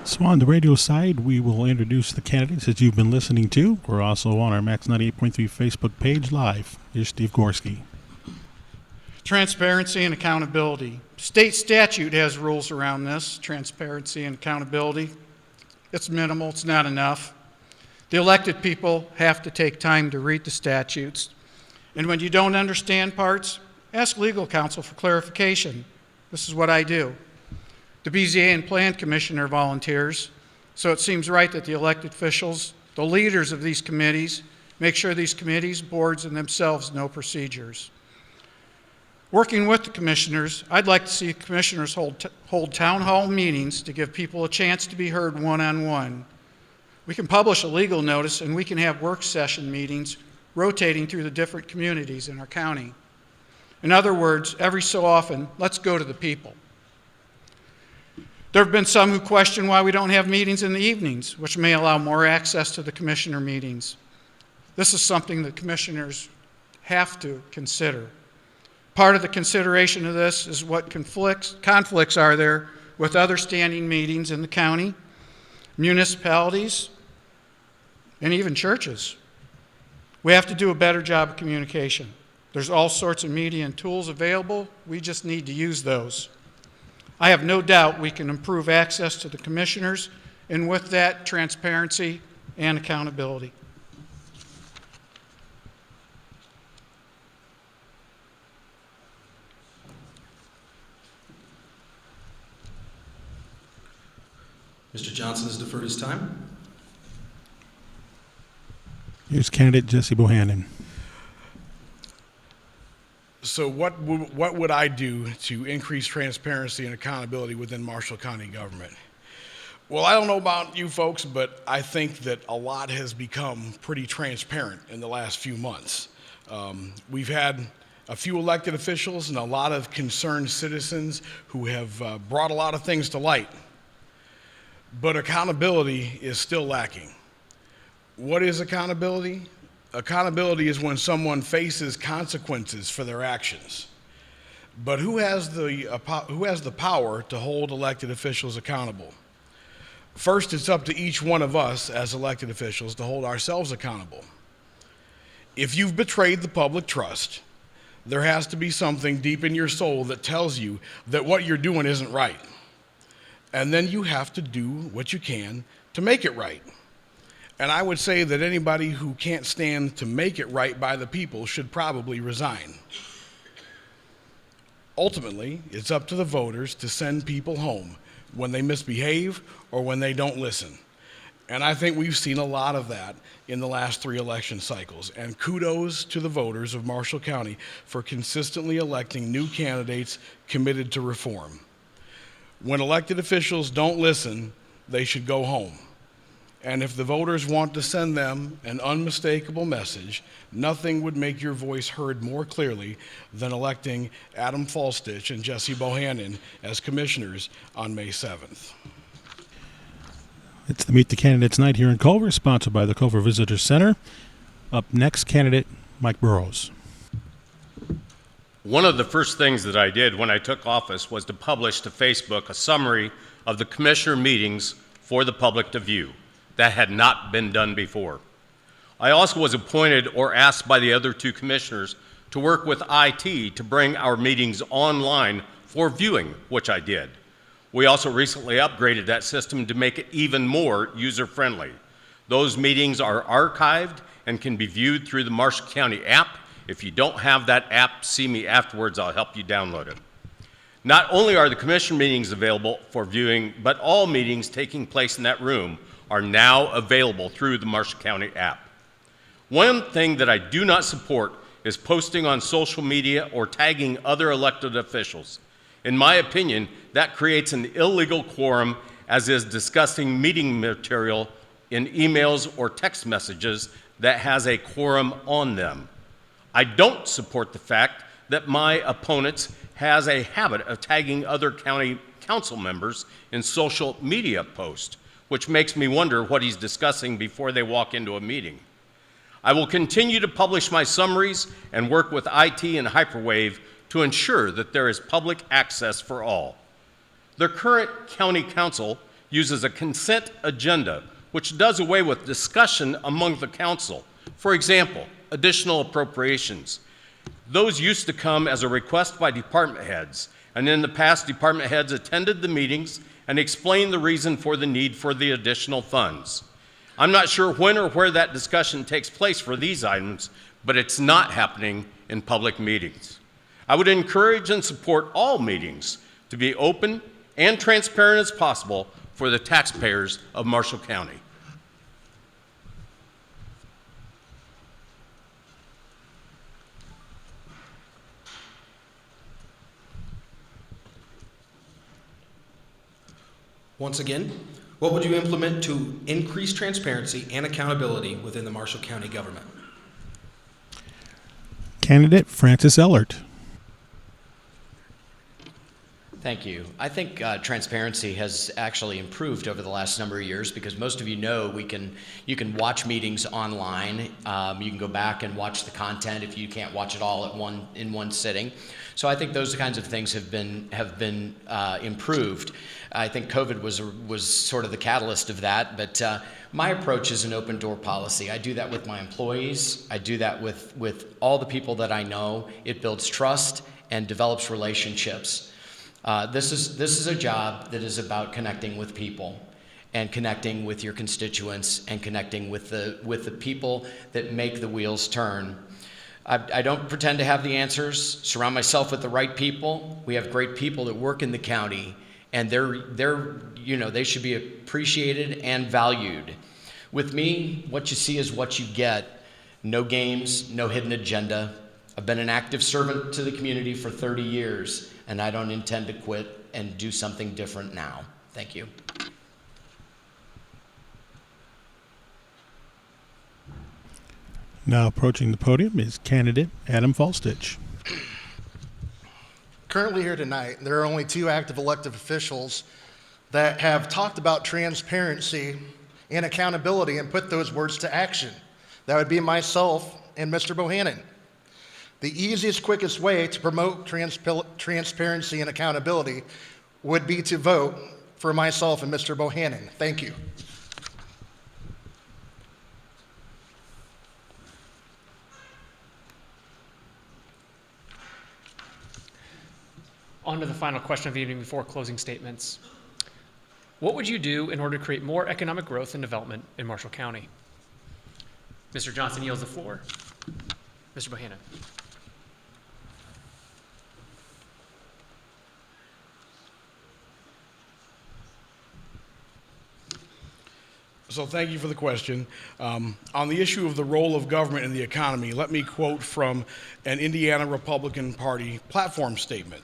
So on the radio side, we will introduce the candidates that you've been listening to. We're also on our Max 98.3 Facebook page live. Here's Steve Gorski. Transparency and accountability. State statute has rules around this, transparency and accountability. It's minimal, it's not enough. The elected people have to take time to read the statutes. And when you don't understand parts, ask legal counsel for clarification. This is what I do. The BZA and Plan Commissioner volunteers, so it seems right that the elected officials, the leaders of these committees, make sure these committees, boards, and themselves know procedures. Working with the commissioners, I'd like to see commissioners hold town hall meetings to give people a chance to be heard one-on-one. We can publish a legal notice and we can have work session meetings rotating through the different communities in our county. In other words, every so often, let's go to the people. There have been some who question why we don't have meetings in the evenings, which may allow more access to the commissioner meetings. This is something that commissioners have to consider. Part of the consideration of this is what conflicts are there with other standing meetings in the county, municipalities, and even churches. We have to do a better job of communication. There's all sorts of media and tools available. We just need to use those. I have no doubt we can improve access to the commissioners, and with that, transparency and accountability. Mr. Johnson has deferred his time. Here's candidate Jesse Bohannon. So what would I do to increase transparency and accountability within Marshall County government? Well, I don't know about you folks, but I think that a lot has become pretty transparent in the last few months. We've had a few elected officials and a lot of concerned citizens who have brought a lot of things to light. But accountability is still lacking. What is accountability? Accountability is when someone faces consequences for their actions. But who has the power to hold elected officials accountable? First, it's up to each one of us as elected officials to hold ourselves accountable. If you've betrayed the public trust, there has to be something deep in your soul that tells you that what you're doing isn't right. And then you have to do what you can to make it right. And I would say that anybody who can't stand to make it right by the people should probably resign. Ultimately, it's up to the voters to send people home when they misbehave or when they don't listen. And I think we've seen a lot of that in the last 3 election cycles. And kudos to the voters of Marshall County for consistently electing new candidates committed to reform. When elected officials don't listen, they should go home. And if the voters want to send them an unmistakable message, nothing would make your voice heard more clearly than electing Adam Falstich and Jesse Bohannon as commissioners on May 7th. It's the Meet the Candidates night here in Culver, sponsored by the Culver Visitor Center. Up next, candidate Mike Burrows. One of the first things that I did when I took office was to publish to Facebook a summary of the commissioner meetings for the public to view. That had not been done before. I also was appointed or asked by the other 2 commissioners to work with IT to bring our meetings online for viewing, which I did. We also recently upgraded that system to make it even more user-friendly. Those meetings are archived and can be viewed through the Marshall County app. If you don't have that app, see me afterwards, I'll help you download it. Not only are the commission meetings available for viewing, but all meetings taking place in that room are now available through the Marshall County app. One thing that I do not support is posting on social media or tagging other elected officials. In my opinion, that creates an illegal quorum, as is discussing meeting material in emails or text messages that has a quorum on them. I don't support the fact that my opponents has a habit of tagging other county council members in social media posts, which makes me wonder what he's discussing before they walk into a meeting. I will continue to publish my summaries and work with IT and Hyperwave to ensure that there is public access for all. The current county council uses a consent agenda, which does away with discussion among the council. For example, additional appropriations. Those used to come as a request by department heads, and in the past, department heads attended the meetings and explained the reason for the need for the additional funds. I'm not sure when or where that discussion takes place for these items, but it's not happening in public meetings. I would encourage and support all meetings to be open and transparent as possible for the taxpayers of Marshall County. Once again, what would you implement to increase transparency and accountability within the Marshall County government? Candidate Francis Ellert. Thank you. I think transparency has actually improved over the last number of years because most of you know you can watch meetings online. You can go back and watch the content if you can't watch it all in one sitting. So I think those kinds of things have been improved. I think COVID was sort of the catalyst of that, but my approach is an open door policy. I do that with my employees. I do that with all the people that I know. It builds trust and develops relationships. This is a job that is about connecting with people and connecting with your constituents and connecting with the people that make the wheels turn. I don't pretend to have the answers. Surround myself with the right people. We have great people that work in the county, and they should be appreciated and valued. With me, what you see is what you get. No games, no hidden agenda. I've been an active servant to the community for 30 years, and I don't intend to quit and do something different now. Thank you. Now approaching the podium is candidate Adam Falstich. Currently here tonight, there are only 2 active elected officials that have talked about transparency and accountability and put those words to action. That would be myself and Mr. Bohannon. The easiest, quickest way to promote transparency and accountability would be to vote for myself and Mr. Bohannon. Thank you. On to the final question of the evening before closing statements. What would you do in order to create more economic growth and development in Marshall County? Mr. Johnson yields the floor. Mr. Bohannon. So thank you for the question. On the issue of the role of government in the economy, let me quote from an Indiana Republican Party platform statement.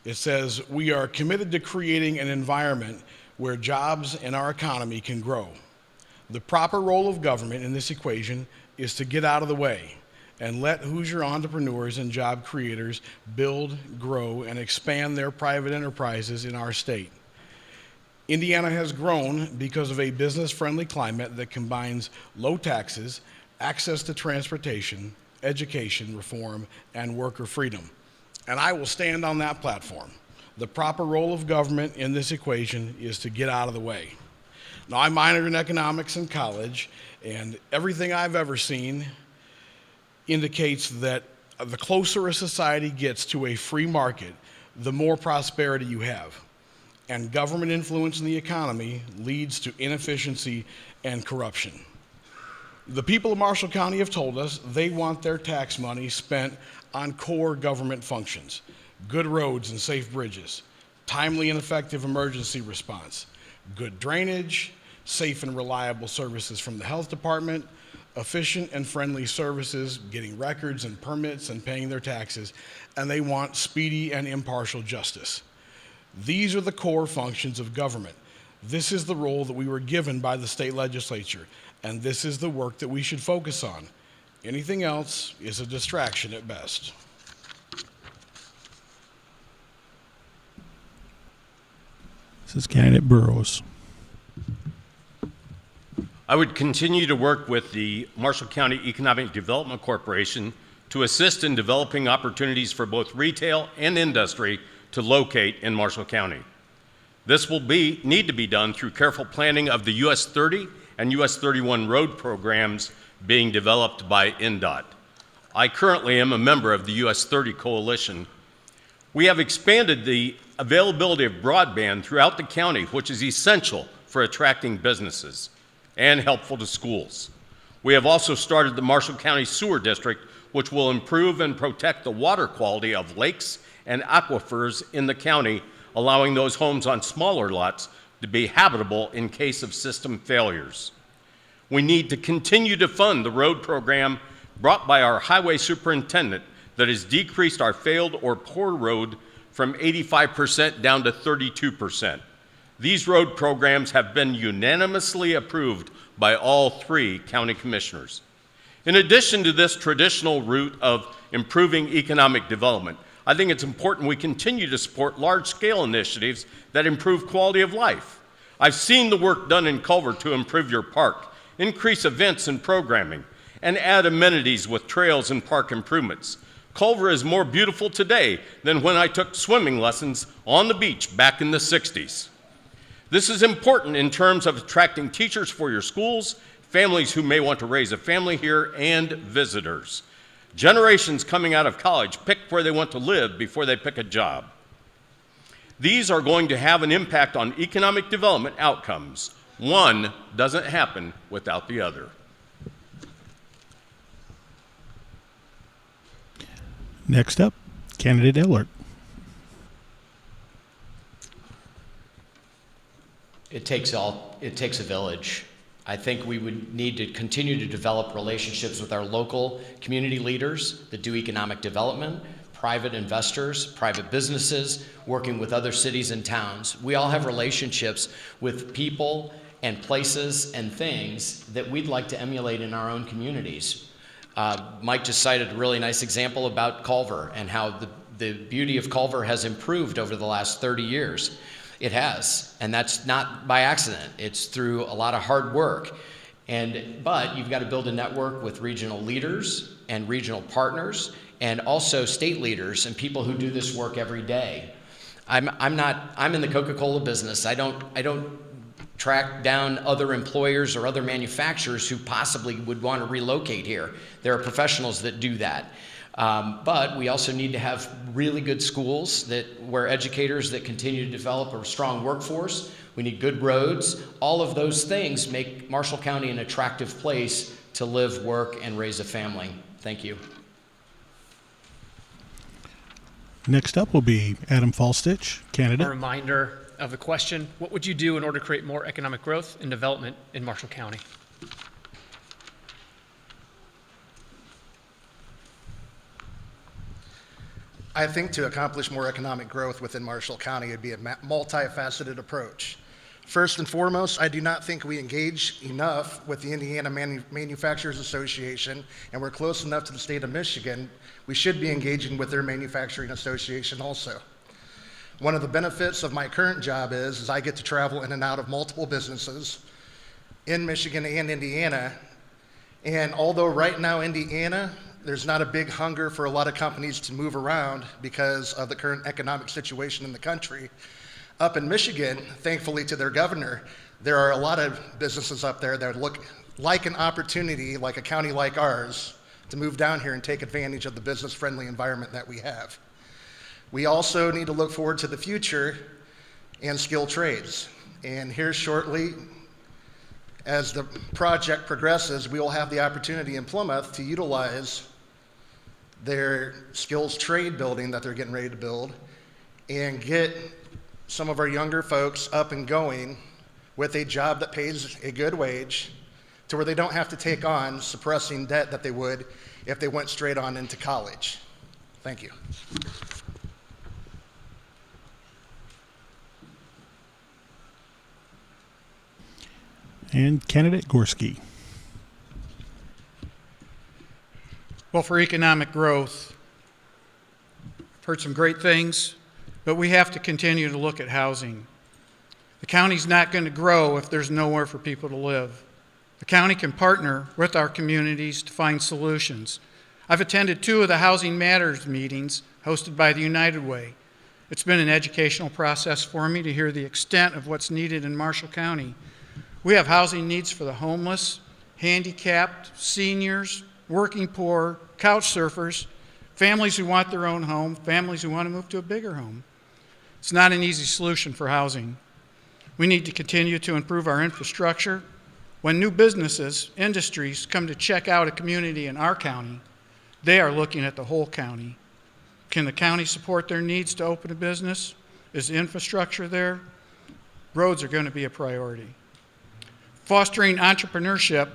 It says, "We are committed to creating an environment where jobs and our economy can grow. The proper role of government in this equation is to get out of the way and let Hoosier entrepreneurs and job creators build, grow, and expand their private enterprises in our state. Indiana has grown because of a business-friendly climate that combines low taxes, access to transportation, education reform, and worker freedom." And I will stand on that platform. The proper role of government in this equation is to get out of the way. Now, I minored in economics in college, and everything I've ever seen indicates that the closer a society gets to a free market, the more prosperity you have. And government influence in the economy leads to inefficiency and corruption. The people of Marshall County have told us they want their tax money spent on core government functions: good roads and safe bridges, timely and effective emergency response, good drainage, safe and reliable services from the health department, efficient and friendly services, getting records and permits and paying their taxes, and they want speedy and impartial justice. These are the core functions of government. This is the role that we were given by the state legislature, and this is the work that we should focus on. Anything else is a distraction at best. This is candidate Burrows. I would continue to work with the Marshall County Economic Development Corporation to assist in developing opportunities for both retail and industry to locate in Marshall County. This will need to be done through careful planning of the US 30 and US 31 road programs being developed by INDOT. I currently am a member of the US 30 Coalition. We have expanded the availability of broadband throughout the county, which is essential for attracting businesses and helpful to schools. We have also started the Marshall County Sewer District, which will improve and protect the water quality of lakes and aquifers in the county, allowing those homes on smaller lots to be habitable in case of system failures. We need to continue to fund the road program brought by our highway superintendent that has decreased our failed or poor road from 85% down to 32%. These road programs have been unanimously approved by all 3 county commissioners. In addition to this traditional route of improving economic development, I think it's important we continue to support large-scale initiatives that improve quality of life. I've seen the work done in Culver to improve your park, increase events and programming, and add amenities with trails and park improvements. Culver is more beautiful today than when I took swimming lessons on the beach back in the 60s. This is important in terms of attracting teachers for your schools, families who may want to raise a family here, and visitors. Generations coming out of college pick where they want to live before they pick a job. These are going to have an impact on economic development outcomes. One doesn't happen without the other. Next up, candidate Ellert. It takes a village. I think we would need to continue to develop relationships with our local community leaders that do economic development, private investors, private businesses, working with other cities and towns. We all have relationships with people and places and things that we'd like to emulate in our own communities. Mike just cited a really nice example about Culver and how the beauty of Culver has improved over the last 30 years. It has, and that's not by accident. It's through a lot of hard work. But you've got to build a network with regional leaders and regional partners, and also state leaders and people who do this work every day. I'm in the Coca-Cola business. I don't track down other employers or other manufacturers who possibly would want to relocate here. There are professionals that do that. But we also need to have really good schools where educators that continue to develop a strong workforce. We need good roads. All of those things make Marshall County an attractive place to live, work, and raise a family. Thank you. Next up will be Adam Falstich, A candidate. reminder of the question: what would you do in order to create more economic growth and development in Marshall County? I think to accomplish more economic growth within Marshall County, it'd be a multifaceted approach. First and foremost, I do not think we engage enough with the Indiana Manufacturers Association, and we're close enough to the state of Michigan. We should be engaging with their manufacturing association also. One of the benefits of my current job is I get to travel in and out of multiple businesses in Michigan and Indiana. And although right now Indiana, there's not a big hunger for a lot of companies to move around because of the current economic situation in the country, up in Michigan, thankfully to their governor, there are a lot of businesses up there that look like an opportunity, like a county like ours, to move down here and take advantage of the business-friendly environment that we have. We also need to look forward to the future and skilled trades. And here shortly, as the project progresses, we will have the opportunity in Plymouth to utilize their skills trade building that they're getting ready to build and get some of our younger folks up and going with a job that pays a good wage to where they don't have to take on suppressing debt that they would if they went straight on into college. Thank you. And candidate Gorski. Well, for economic growth, I've heard some great things, but we have to continue to look at housing. The county's not going to grow if there's nowhere for people to live. The county can partner with our communities to find solutions. I've attended 2 of the Housing Matters meetings hosted by the United Way. It's been an educational process for me to hear the extent of what's needed in Marshall County. We have housing needs for the homeless, handicapped, seniors, working poor, couch surfers, families who want their own home, families who want to move to a bigger home. It's not an easy solution for housing. We need to continue to improve our infrastructure. When new businesses, industries come to check out a community in our county, they are looking at the whole county. Can the county support their needs to open a business? Is the infrastructure there? Roads are going to be a priority. Fostering entrepreneurship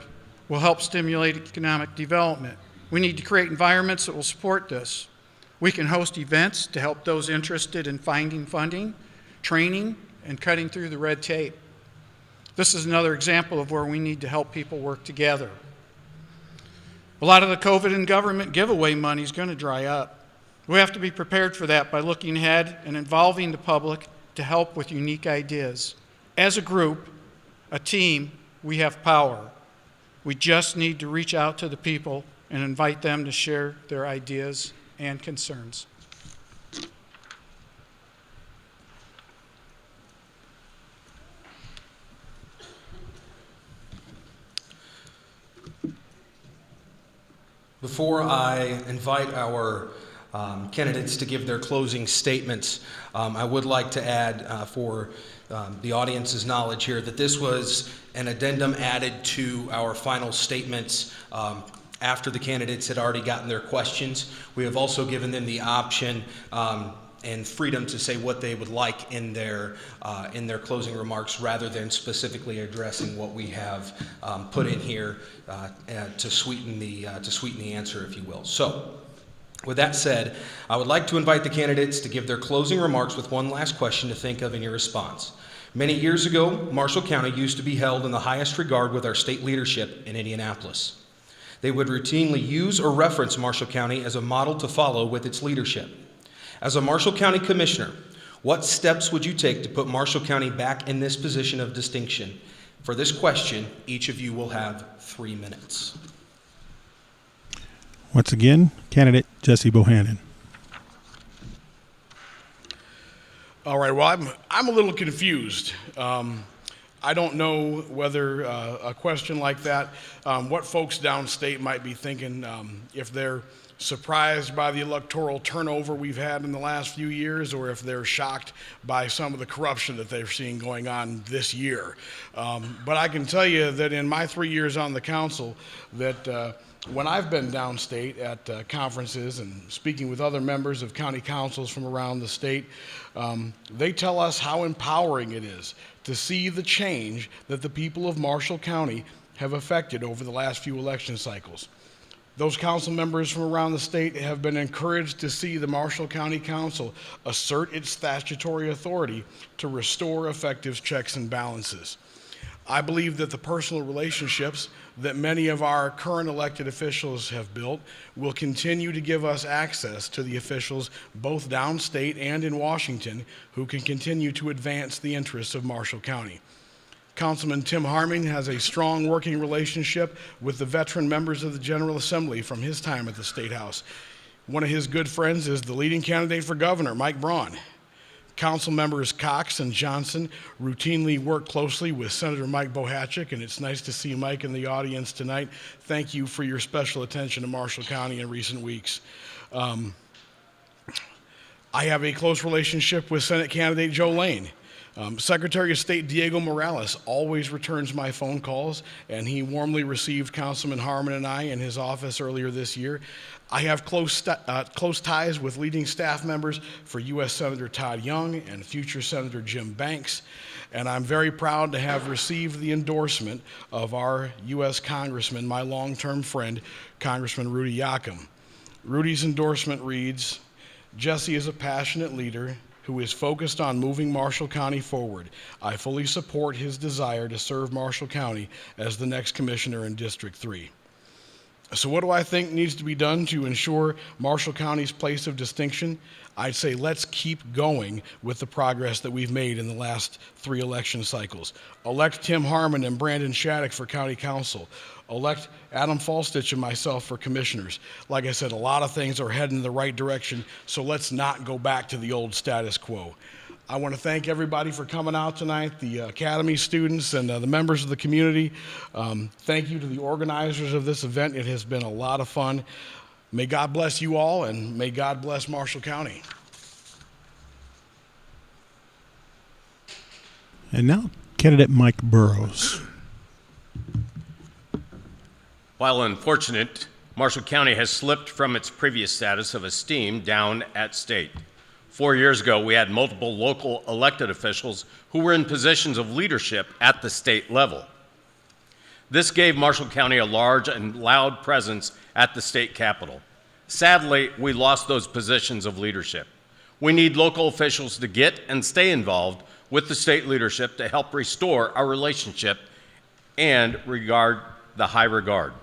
will help stimulate economic development. We need to create environments that will support this. We can host events to help those interested in finding funding, training, and cutting through the red tape. This is another example of where we need to help people work together. A lot of the COVID and government giveaway money is going to dry up. We have to be prepared for that by looking ahead and involving the public to help with unique ideas. As a group, a team, we have power. We just need to reach out to the people and invite them to share their ideas and concerns. Before I invite our candidates to give their closing statements, I would like to add for the audience's knowledge here that this was an addendum added to our final statements after the candidates had already gotten their questions. We have also given them the option and freedom to say what they would like in their closing remarks, rather than specifically addressing what we have put in here to sweeten the answer, if you will. So, with that said, I would like to invite the candidates to give their closing remarks with one last question to think of in your response. Many years ago, Marshall County used to be held in the highest regard with our state leadership in Indianapolis. They would routinely use or reference Marshall County as a model to follow with its leadership. As a Marshall County Commissioner, what steps would you take to put Marshall County back in this position of distinction? For this question, each of you will have 3 minutes. Once again, candidate Jesse Bohannon. All right, well, I'm a little confused. I don't know whether a question like that, what folks downstate might be thinking, if they're surprised by the electoral turnover we've had in the last few years, or if they're shocked by some of the corruption that they're seeing going on this year. But I can tell you that in my 3 years on the council, that when I've been downstate at conferences and speaking with other members of county councils from around the state, they tell us how empowering it is to see the change that the people of Marshall County have affected over the last few election cycles. Those council members from around the state have been encouraged to see the Marshall County Council assert its statutory authority to restore effective checks and balances. I believe that the personal relationships that many of our current elected officials have built will continue to give us access to the officials both downstate and in Washington who can continue to advance the interests of Marshall County. Councilman Tim Harmon has a strong working relationship with the veteran members of the General Assembly from his time at the State House. One of his good friends is the leading candidate for governor, Mike Braun. Council members Cox and Johnson routinely work closely with Senator Mike Bohachek, and it's nice to see Mike in the audience tonight. Thank you for your special attention to Marshall County in recent weeks. I have a close relationship with Senate candidate Joe Lane. Secretary of State Diego Morales always returns my phone calls, and he warmly received Councilman Harmon and I in his office earlier this year. I have close ties with leading staff members for U.S. Senator Todd Young and future Senator Jim Banks, and I'm very proud to have received the endorsement of our U.S. Congressman, my long-term friend, Congressman Rudy Yakum. Rudy's endorsement reads, "Jesse is a passionate leader who is focused on moving Marshall County forward. I fully support his desire to serve Marshall County as the next commissioner in District 3. So what do I think needs to be done to ensure Marshall County's place of distinction? I'd say let's keep going with the progress that we've made in the last 3 election cycles. Elect Tim Harmon and Brandon Shattuck for county council. Elect Adam Falstich and myself for commissioners. Like I said, a lot of things are heading in the right direction, so let's not go back to the old status quo. I want to thank everybody for coming out tonight, the Academy students and the members of the community. Thank you to the organizers of this event. It has been a lot of fun. May God bless you all, and may God bless Marshall County. And now, candidate Mike Burrows. While unfortunate, Marshall County has slipped from its previous status of esteem down at state. 4 years ago, we had multiple local elected officials who were in positions of leadership at the state level. This gave Marshall County a large and loud presence at the state capitol. Sadly, we lost those positions of leadership. We need local officials to get and stay involved with the state leadership to help restore our relationship and regard the high regard.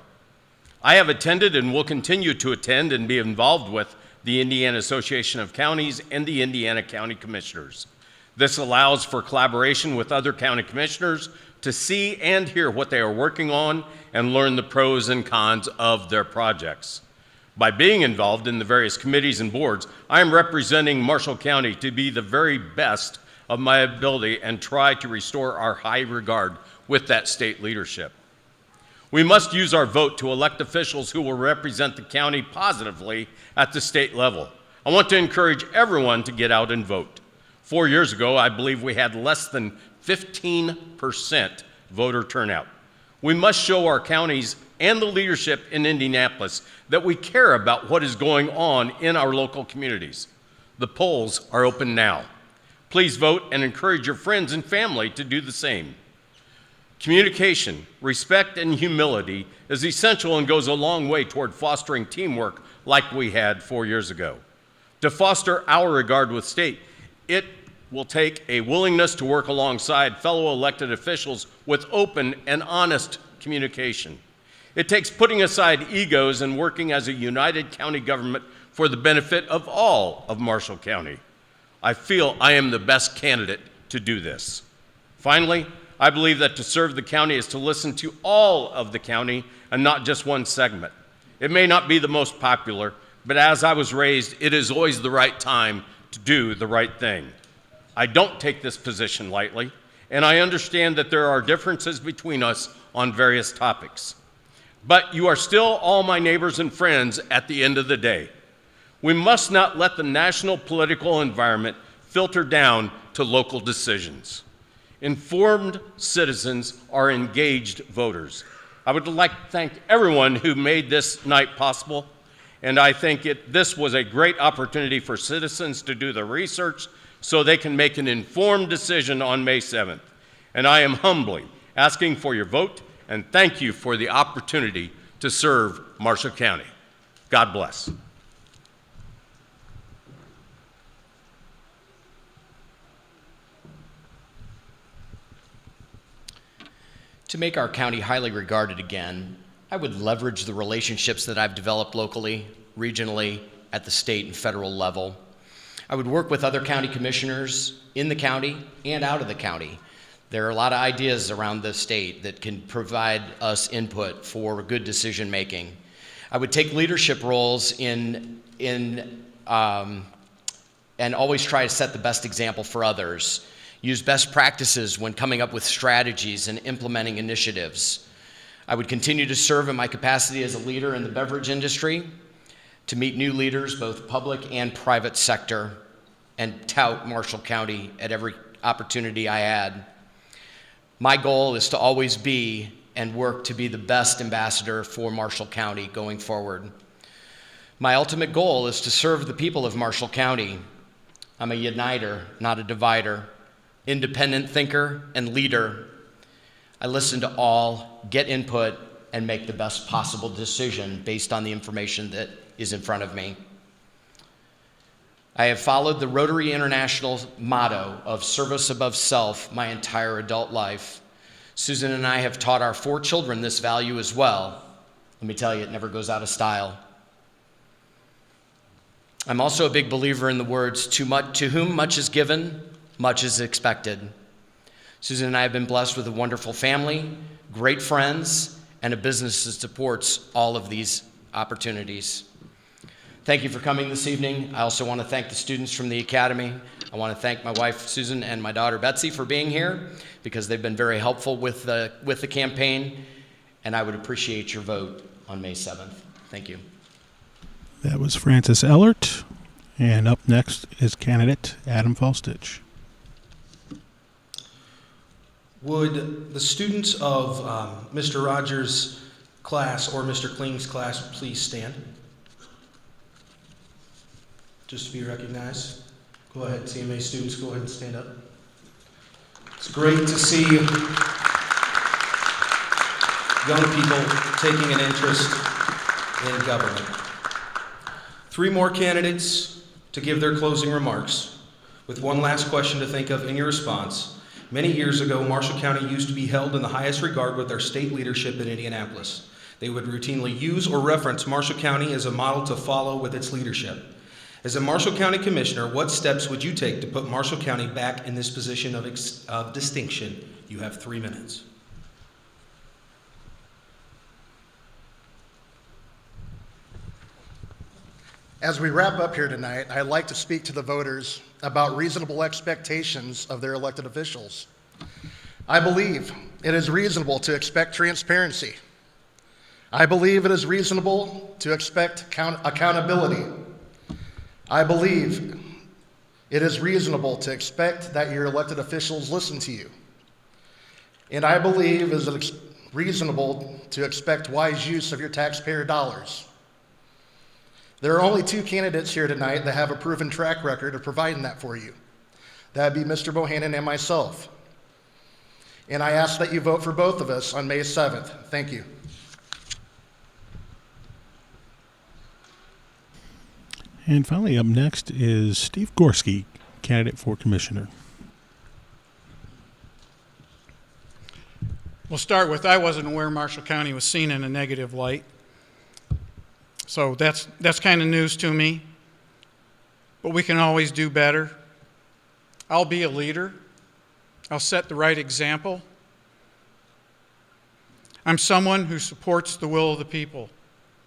I have attended and will continue to attend and be involved with the Indiana Association of Counties and the Indiana County Commissioners. This allows for collaboration with other county commissioners to see and hear what they are working on and learn the pros and cons of their projects. By being involved in the various committees and boards, I am representing Marshall County to be the very best of my ability and try to restore our high regard with that state leadership. We must use our vote to elect officials who will represent the county positively at the state level. I want to encourage everyone to get out and vote. 4 years ago, I believe we had less than 15% voter turnout. We must show our counties and the leadership in Indianapolis that we care about what is going on in our local communities. The polls are open now. Please vote and encourage your friends and family to do the same. Communication, respect, and humility is essential and goes a long way toward fostering teamwork like we had 4 years ago. To foster our regard with state, it will take a willingness to work alongside fellow elected officials with open and honest communication. It takes putting aside egos and working as a united county government for the benefit of all of Marshall County. I feel I am the best candidate to do this. Finally, I believe that to serve the county is to listen to all of the county and not just one segment. It may not be the most popular, but as I was raised, it is always the right time to do the right thing. I don't take this position lightly, and I understand that there are differences between us on various topics. But you are still all my neighbors and friends at the end of the day. We must not let the national political environment filter down to local decisions. Informed citizens are engaged voters. I would like to thank everyone who made this night possible, and I think this was a great opportunity for citizens to do the research so they can make an informed decision on May 7th. And I am humbly asking for your vote and thank you for the opportunity to serve Marshall County. God bless. To make our county highly regarded again, I would leverage the relationships that I've developed locally, regionally, at the state and federal level. I would work with other county commissioners in the county and out of the county. There are a lot of ideas around the state that can provide us input for good decision making. I would take leadership roles and always try to set the best example for others. Use best practices when coming up with strategies and implementing initiatives. I would continue to serve in my capacity as a leader in the beverage industry, to meet new leaders, both public and private sector, and tout Marshall County at every opportunity I had. My goal is to always be and work to be the best ambassador for Marshall County going forward. My ultimate goal is to serve the people of Marshall County. I'm a uniter, not a divider. Independent thinker and leader. I listen to all, get input, and make the best possible decision based on the information that is in front of me. I have followed the Rotary International motto of service above self my entire adult life. Susan and I have taught our 4 children this value as well. Let me tell you, it never goes out of style. I'm also a big believer in the words, to whom much is given, much is expected. Susan and I have been blessed with a wonderful family, great friends, and a business that supports all of these opportunities. Thank you for coming this evening. I also want to thank the students from the Academy. I want to thank my wife, Susan, and my daughter, Betsy, for being here because they've been very helpful with the campaign, and I would appreciate your vote on May 7th. Thank you. That was Francis Ellert. And up next is candidate Adam Falstich. Would the students of Mr. Rogers' class or Mr. Kling's class please stand? Just to be recognized. Go ahead, CMA students, go ahead and stand up. It's great to see young people taking an interest in government. 3 more candidates to give their closing remarks, with one last question to think of in your response. Many years ago, Marshall County used to be held in the highest regard with our state leadership in Indianapolis. They would routinely use or reference Marshall County as a model to follow with its leadership. As a Marshall County Commissioner, what steps would you take to put Marshall County back in this position of distinction? You have 3 minutes. As we wrap up here tonight, I'd like to speak to the voters about reasonable expectations of their elected officials. I believe it is reasonable to expect transparency. I believe it is reasonable to expect accountability. I believe it is reasonable to expect that your elected officials listen to you. And I believe it is reasonable to expect wise use of your taxpayer dollars. There are only 2 candidates here tonight that have a proven track record of providing that for you. That would be Mr. Bohannon and myself. And I ask that you vote for both of us on May 7th. Thank you. And finally, up next is Steve Gorski, candidate for commissioner. We'll start with, I wasn't aware Marshall County was seen in a negative light. So that's kind of news to me. But we can always do better. I'll be a leader. I'll set the right example. I'm someone who supports the will of the people.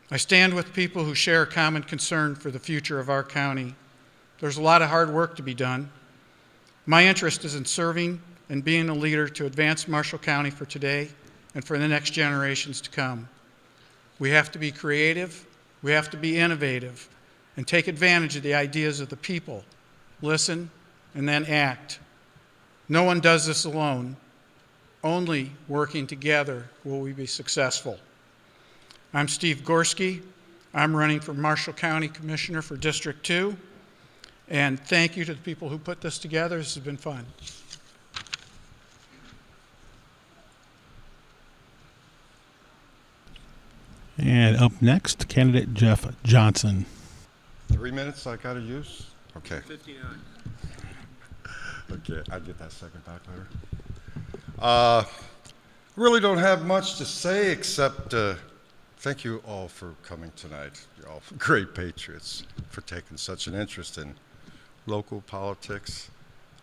I stand with people who share a common concern for the future of our county. There's a lot of hard work to be done. My interest is in serving and being a leader to advance Marshall County for today and for the next generations to come. We have to be creative. We have to be innovative and take advantage of the ideas of the people. Listen and then act. No one does this alone. Only working together will we be successful. I'm Steve Gorski. I'm running for Marshall County Commissioner for District 2. And thank you to the people who put this together. This has been fun. And up next, candidate Jeff Johnson. 3 minutes I got to use? Okay. 59. Okay, I get that second back later. Really don't have much to say except thank you all for coming tonight. You're all great patriots for taking such an interest in local politics.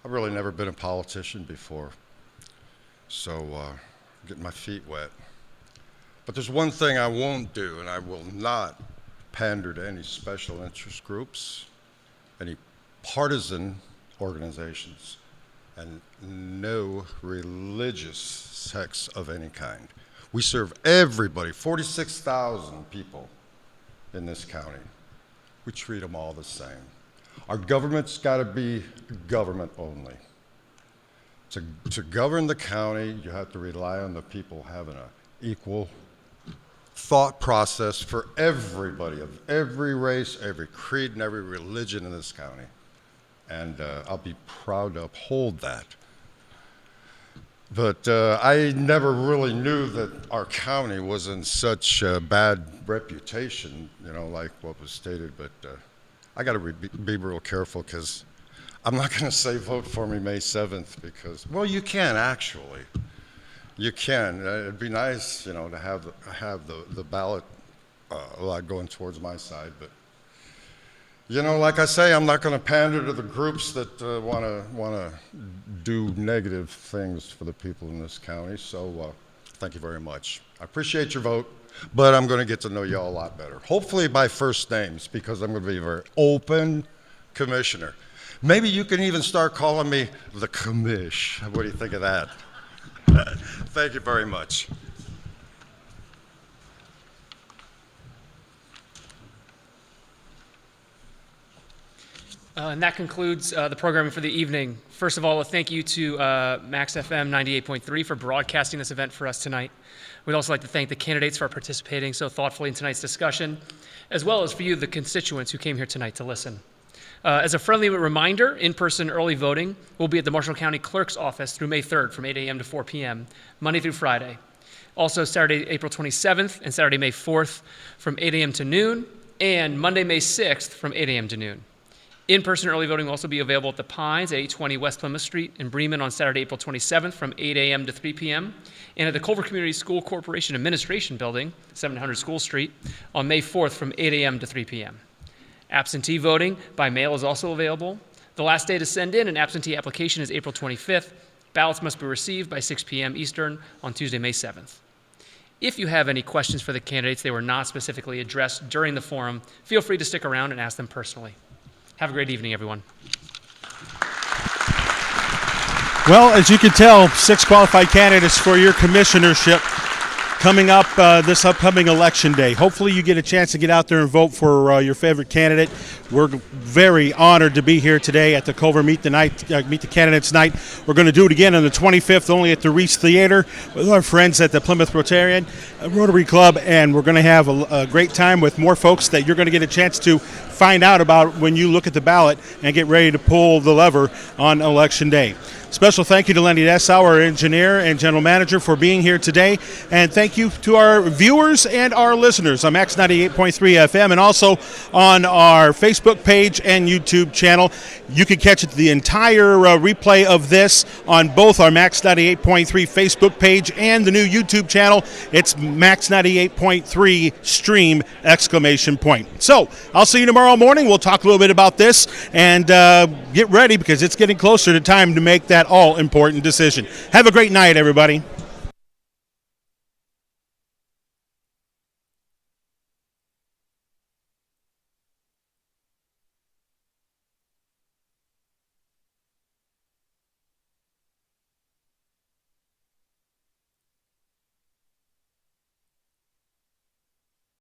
I've really never been a politician before, so getting my feet wet. But there's one thing I won't do, and I will not pander to any special interest groups, any partisan organizations, and no religious sects of any kind. We serve everybody, 46,000 people in this county. We treat them all the same. Our government's got to be government only. To govern the county, you have to rely on the people having an equal thought process for everybody of every race, every creed, and every religion in this county. And I'll be proud to uphold that. But I never really knew that our county was in such a bad reputation, you know, like what was stated. But I got to be real careful because I'm not going to say vote for me May 7th because, well, you can actually. You can. It'd be nice, you know, to have the ballot a lot going towards my side. But, you know, like I say, I'm not going to pander to the groups that want to do negative things for the people in this county. So thank you very much. I appreciate your vote, but I'm going to get to know you all a lot better. Hopefully by first names, because I'm going to be a very open commissioner. Maybe you can even start calling me the commish. What do you think of that? Thank you very much. And that concludes the programming for the evening. First of all, a thank you to Max FM 98.3 for broadcasting this event for us tonight. We'd also like to thank the candidates for participating so thoughtfully in tonight's discussion, as well as for you, the constituents who came here tonight to listen. As a friendly reminder, in-person early voting will be at the Marshall County Clerk's office through May 3rd from 8 a.m. to 4 p.m., Monday through Friday. Also Saturday, April 27th and Saturday, May 4th from 8 a.m. to noon, and Monday, May 6th from 8 a.m. to noon. In-person early voting will also be available at the Pines at 820 West Plymouth Street in Bremen on Saturday, April 27th from 8 a.m. to 3 p.m. and at the Culver Community School Corporation Administration Building, 700 School Street, on May 4th from 8 a.m. to 3 p.m. Absentee voting by mail is also available. The last day to send in an absentee application is April 25th. Ballots must be received by 6 p.m. Eastern on Tuesday, May 7th. If you have any questions for the candidates they were not specifically addressed during the forum, feel free to stick around and ask them personally. Have a great evening, everyone. Well, as you can tell, 6 qualified candidates for your commissionership coming up this upcoming election day. Hopefully you get a chance to get out there and vote for your favorite candidate. We're very honored to be here today at the Culver Meet the Candidates Night. We're going to do it again on the 25th, only at the Reese Theater with our friends at the Plymouth Rotary Club, and we're going to have a great time with more folks that you're going to get a chance to find out about when you look at the ballot and get ready to pull the lever on Election Day. Special thank you to Lenny Dessau, our engineer and general manager, for being here today. And thank you to our viewers and our listeners on Max 98.3 FM and also on our Facebook page and YouTube channel. You can catch the entire replay of this on both our Max 98.3 Facebook page and the new YouTube channel. It's Max 98.3 Stream! So I'll see you tomorrow morning. We'll talk a little bit about this and get ready because it's getting closer to time to make that all-important decision. Have a great night, everybody.